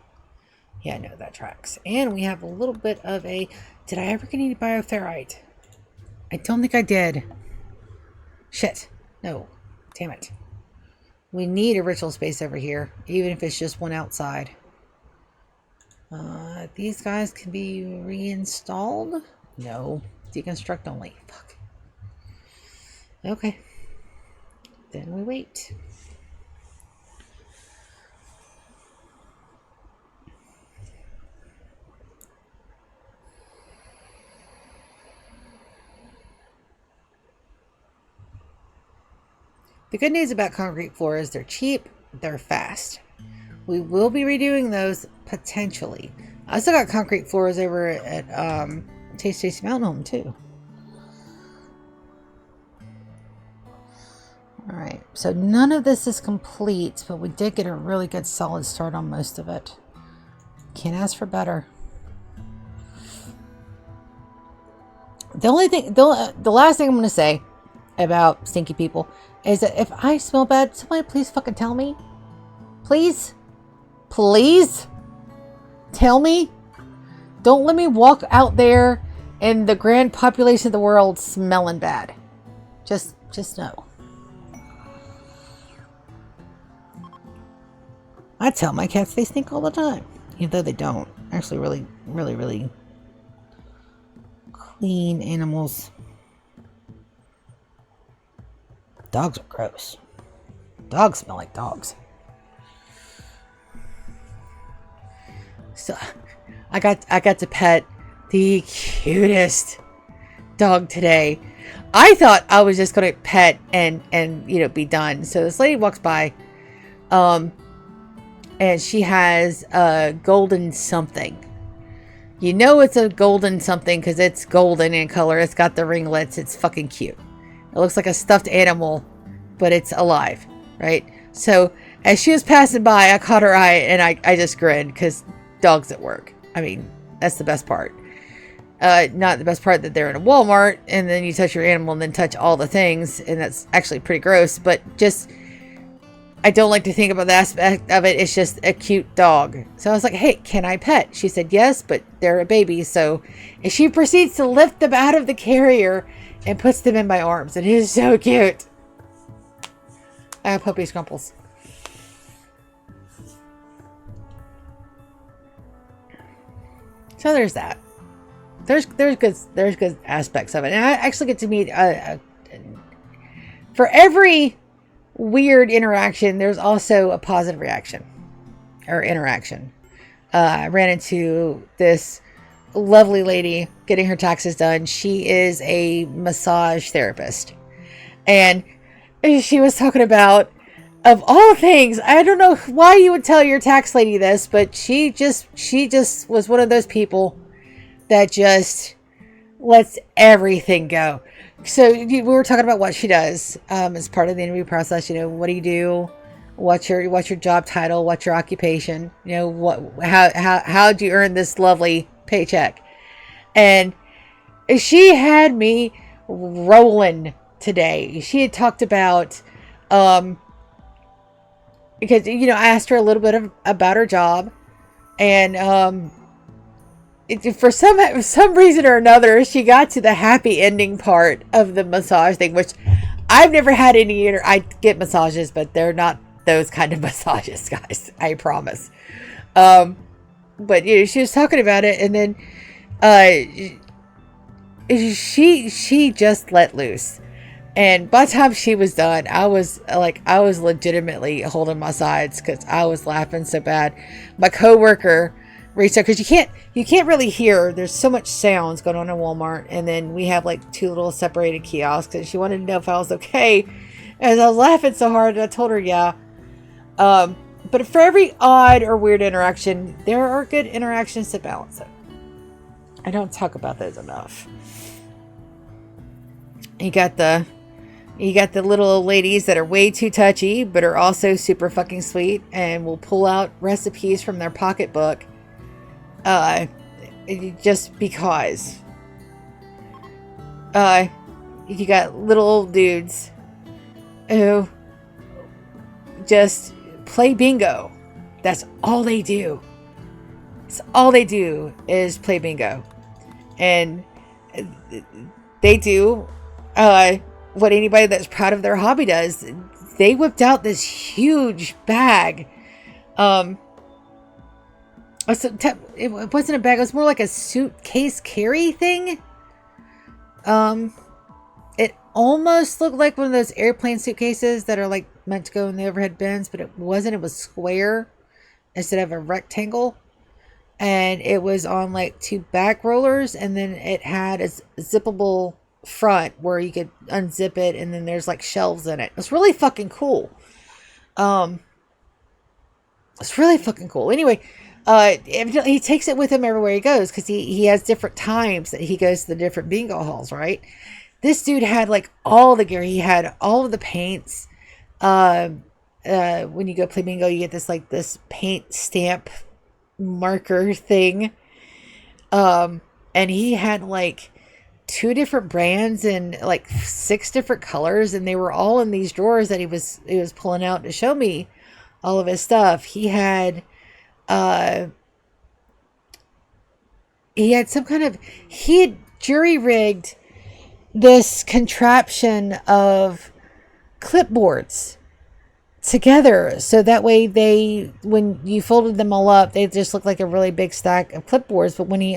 Yeah, no, that tracks. And we have a little bit of a... Did I ever get any bioferrite? I don't think I did. Shit. No. Damn it. We need a ritual space over here, even if it's just one outside. These guys can be reinstalled? No. Deconstruct only. Fuck. Okay. Then we wait. The good news about concrete floors, they're cheap, they're fast. We will be redoing those potentially. I still got concrete floors over at Tasty Mountain Home too. Alright, so none of this is complete, but we did get a really good solid start on most of it. Can't ask for better. The only thing, the last thing I'm going to say about stinky people is that if I smell bad, somebody please fucking tell me. Please? Please? Tell me? Don't let me walk out there in the grand population of the world smelling bad. Just know. I tell my cats they stink all the time. Even though they don't. Actually really clean animals. Dogs are gross. Dogs smell like dogs. So I got to pet the cutest dog today. I thought I was just gonna pet and be done. So this lady walks by, and she has a golden something. You know it's a golden something because it's golden in color. It's got the ringlets. It's fucking cute. It looks like a stuffed animal, but it's alive, right? So as she was passing by, I caught her eye and I just grinned because dogs at work. I mean, that's the best part. Not the best part that they're in a Walmart and then you touch your animal and then touch all the things. And that's actually pretty gross, but just, I don't like to think about the aspect of it. It's just a cute dog. So I was like, hey, can I pet? She said, yes, but they're a baby. So, and she proceeds to lift them out of the carrier and puts them in my arms. And it is so cute. I have puppy scrumples. So there's that. There's good aspects of it. And I actually get to meet, for every weird interaction, there's also a positive reaction or interaction. I ran into this lovely lady getting her taxes done. She is a massage therapist, and she was talking about, of all things, I don't know why you would tell your tax lady this, but she just was one of those people that just lets everything go. So we were talking about what she does as part of the interview process. You know, what do you do? What's your job title? What's your occupation? You know, how do you earn this lovely paycheck? And she had me rolling today. She had talked about because, you know, I asked her a little bit about her job, and for some reason or another, she got to the happy ending part of the massage thing, which I've never had any. I get massages, but they're not those kind of massages, guys. I promise. But you know, she was talking about it, and then she just let loose. And by the time she was done, I was legitimately holding my sides because I was laughing so bad. My coworker reached out because you can't really hear. There's so much sounds going on in Walmart, and then we have like 2 little separated kiosks. And she wanted to know if I was okay, and I was laughing so hard. And I told her, yeah. But for every odd or weird interaction, there are good interactions to balance it. I don't talk about those enough. You got the little ladies that are way too touchy, but are also super fucking sweet and will pull out recipes from their pocketbook. Just because. You got little old dudes who just play bingo. That's all they do. That's all they do is play bingo. And they do what anybody that's proud of their hobby does. They whipped out this huge bag. It wasn't a bag. It was more like a suitcase carry thing. It almost looked like one of those airplane suitcases that are like meant to go in the overhead bins, but it wasn't. It was square instead of a rectangle. And it was on like 2 back rollers, and then it had a zippable front where you could unzip it, and then there's like shelves in it. It's really fucking cool. It's really fucking cool. Anyway, he takes it with him everywhere he goes because he has different times that he goes to the different bingo halls, right? This dude had like all the gear. He had all of the paints. When you go play bingo, you get this paint stamp marker thing. And he had like 2 different brands and like 6 different colors, and they were all in these drawers that he was pulling out to show me all of his stuff. He had he had jury rigged this contraption of clipboards together, so that way when you folded them all up, they just looked like a really big stack of clipboards. But when he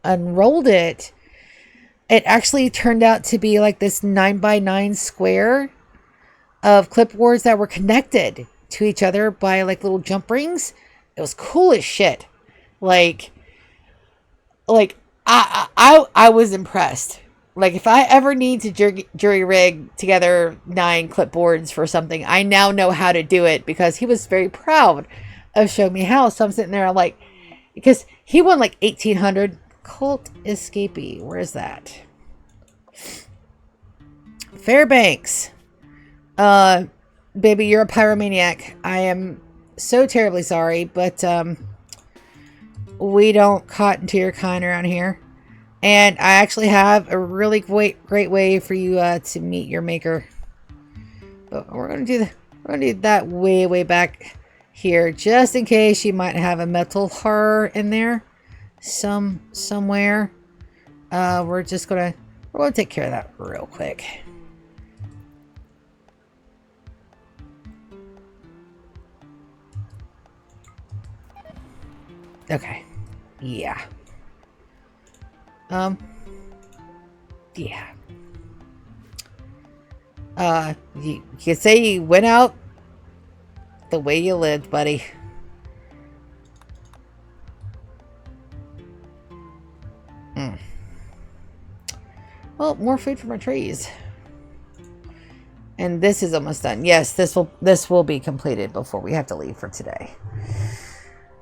unrolled it, it actually turned out to be like this 9x9 square of clipboards that were connected to each other by like little jump rings. It was cool as shit. Like I was impressed. Like, if I ever need to jury rig together 9 clipboards for something, I now know how to do it because he was very proud of showing me how. So I'm sitting there, I'm like, because he won like 1,800. Cult Escapee. Where's that? Fairbanks. Baby, you're a pyromaniac. I am so terribly sorry, but we don't cotton to your kind around here. And I actually have a really great way for you to meet your maker. But we're gonna do that way back here, just in case you might have a metal horror in there somewhere. We're gonna take care of that real quick. Okay. Yeah. Yeah. You could say you went out the way you lived, buddy. Well, more food from our trees. And this is almost done. Yes, this will be completed before we have to leave for today.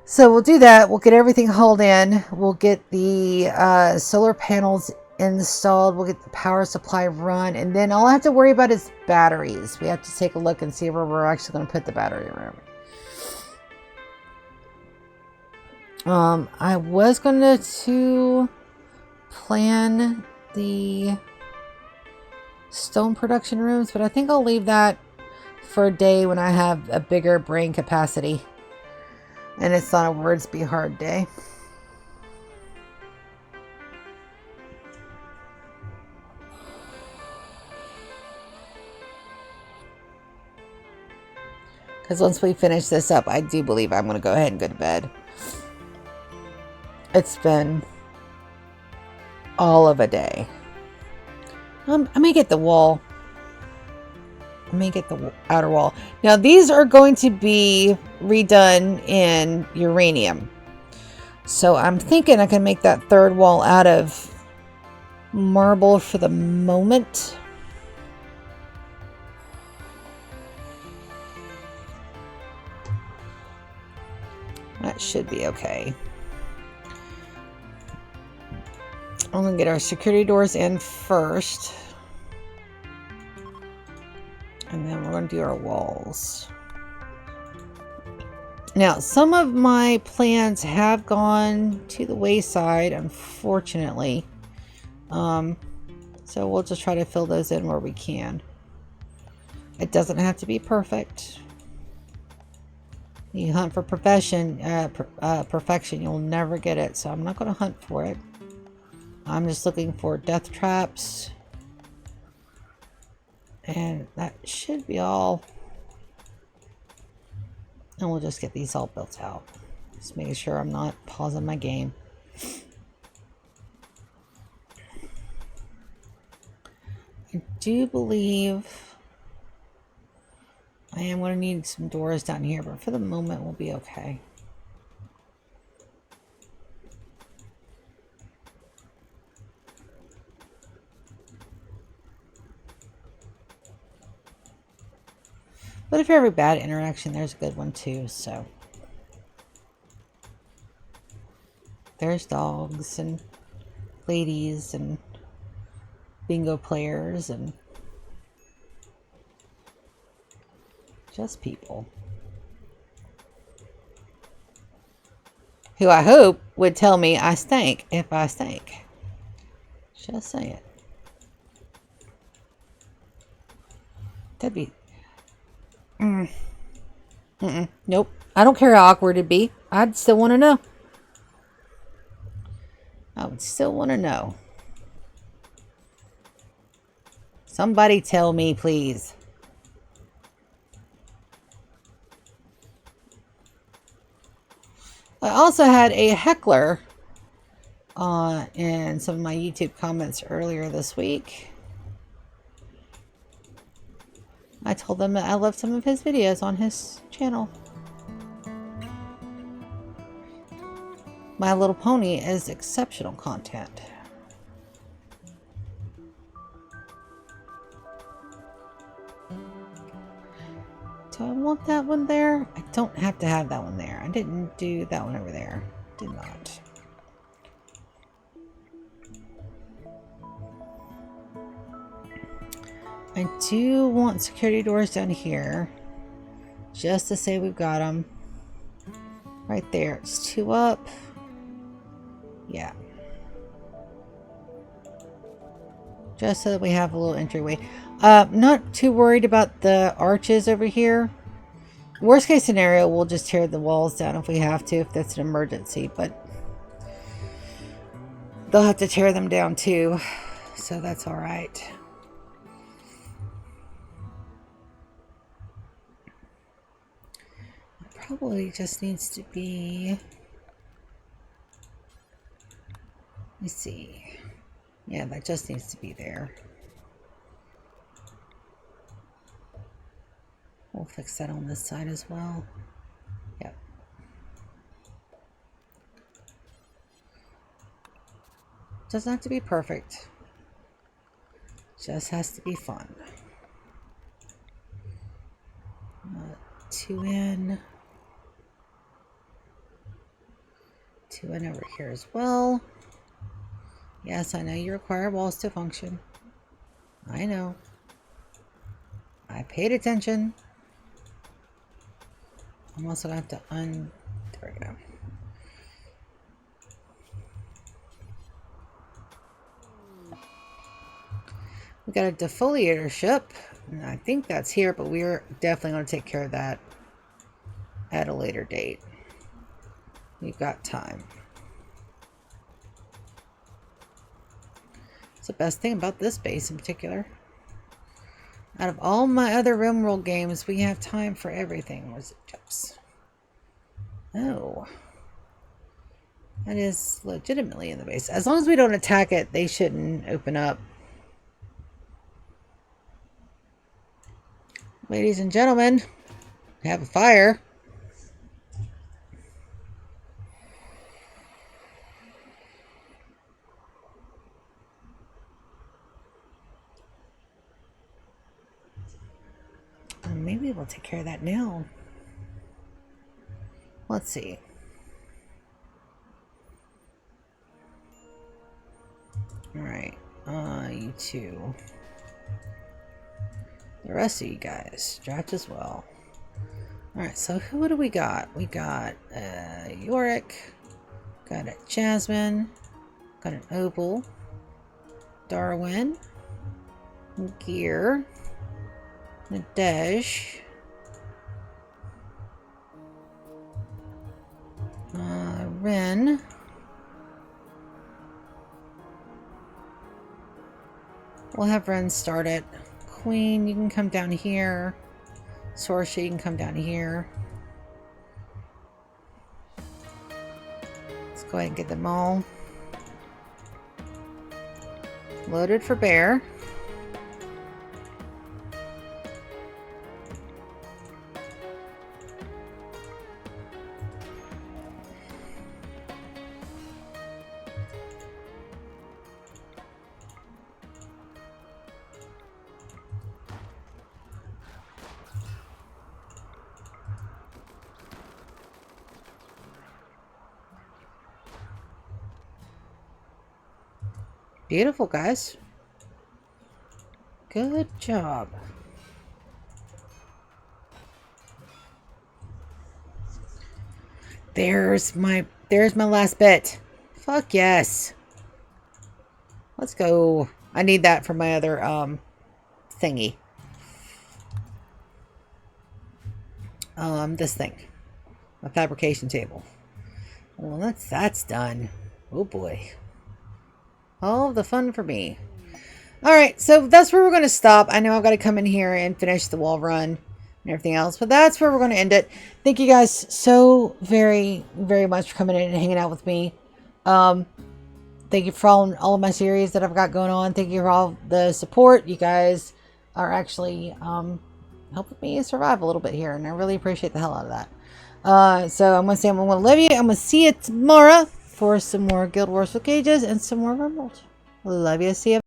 So we'll do that. We'll get everything hauled in. We'll get the solar panels installed. We'll get the power supply run. And then all I have to worry about is batteries. We have to take a look and see where we're actually going to put the battery room. I was going to plan the stone production rooms, but I think I'll leave that for a day when I have a bigger brain capacity. And it's not a words be hard day. Because once we finish this up, I do believe I'm going to go ahead and go to bed. It's been all of a day. I may get the wall. I may get the outer wall. Now, these are going to be redone in uranium. So I'm thinking I can make that third wall out of marble for the moment. That should be okay. I'm going to get our security doors in first. And then we're going to do our walls. Now, some of my plans have gone to the wayside, unfortunately. So we'll just try to fill those in where we can. It doesn't have to be perfect. You hunt for perfection, you'll never get it. So I'm not going to hunt for it. I'm just looking for death traps. And that should be all. And we'll just get these all built out. Just making sure I'm not pausing my game. I do believe I am going to need some doors down here, but for the moment we'll be okay. But if you're every bad interaction, there's a good one too, so. There's dogs and ladies and bingo players and just people. Who I hope would tell me I stink if I stink. Just saying. That'd be... Nope. I don't care how awkward it'd be. I'd still want to know. I would still want to know. Somebody tell me, please. I also had a heckler in some of my YouTube comments earlier this week. I told them that I loved some of his videos on his channel. My Little Pony is exceptional content. Do I want that one there? I don't have to have that one there. I didn't do that one over there. Did not. I do want security doors down here. Just to say we've got them. Right there. It's 2 up. Yeah. Just so that we have a little entryway. Not too worried about the arches over here. Worst case scenario, we'll just tear the walls down if we have to, if that's an emergency. But they'll have to tear them down too. So that's alright. Probably just needs to be... Let me see. Yeah, that just needs to be there. We'll fix that on this side as well. Yep. Doesn't have to be perfect. Just has to be fun. 2 in. 2 in over here as well. Yes, I know you require walls to function. I know. I paid attention. I'm also going to have to there we go. We got a defoliator ship. And I think that's here, but we're definitely going to take care of that at a later date. We've got time. It's the best thing about this base in particular. Out of all my other Rimworld games, we have time for everything. Where's it jumps? Oh. That is legitimately in the base. As long as we don't attack it, they shouldn't open up. Ladies and gentlemen, we have a fire. Maybe we'll take care of that now. Let's see. Alright. You two. The rest of you guys. Draft as well. Alright, so who do we got? We got Yorick. Got a Jasmine. Got an Opal. Darwin. Gear. Nadej. Ren. We'll have Ren start it. Queen, you can come down here. Sorsha, you can come down here. Let's go ahead and get them all loaded for bear. Beautiful, guys. Good job. There's my last bit. Fuck yes. Let's go. I need that for my other thingy. This thing. My fabrication table. Well, that's done. Oh boy. All the fun for me. Alright, so that's where we're going to stop. I know I've got to come in here and finish the wall run and everything else, but that's where we're going to end it. Thank you guys so very, very much for coming in and hanging out with me. Thank you for all of my series that I've got going on. Thank you for all the support. You guys are actually helping me survive a little bit here, and I really appreciate the hell out of that. So I'm going to say I'm going to love you. I'm going to see you tomorrow for some more Guild Wars with Cages and some more Rimworld. Love you. See you.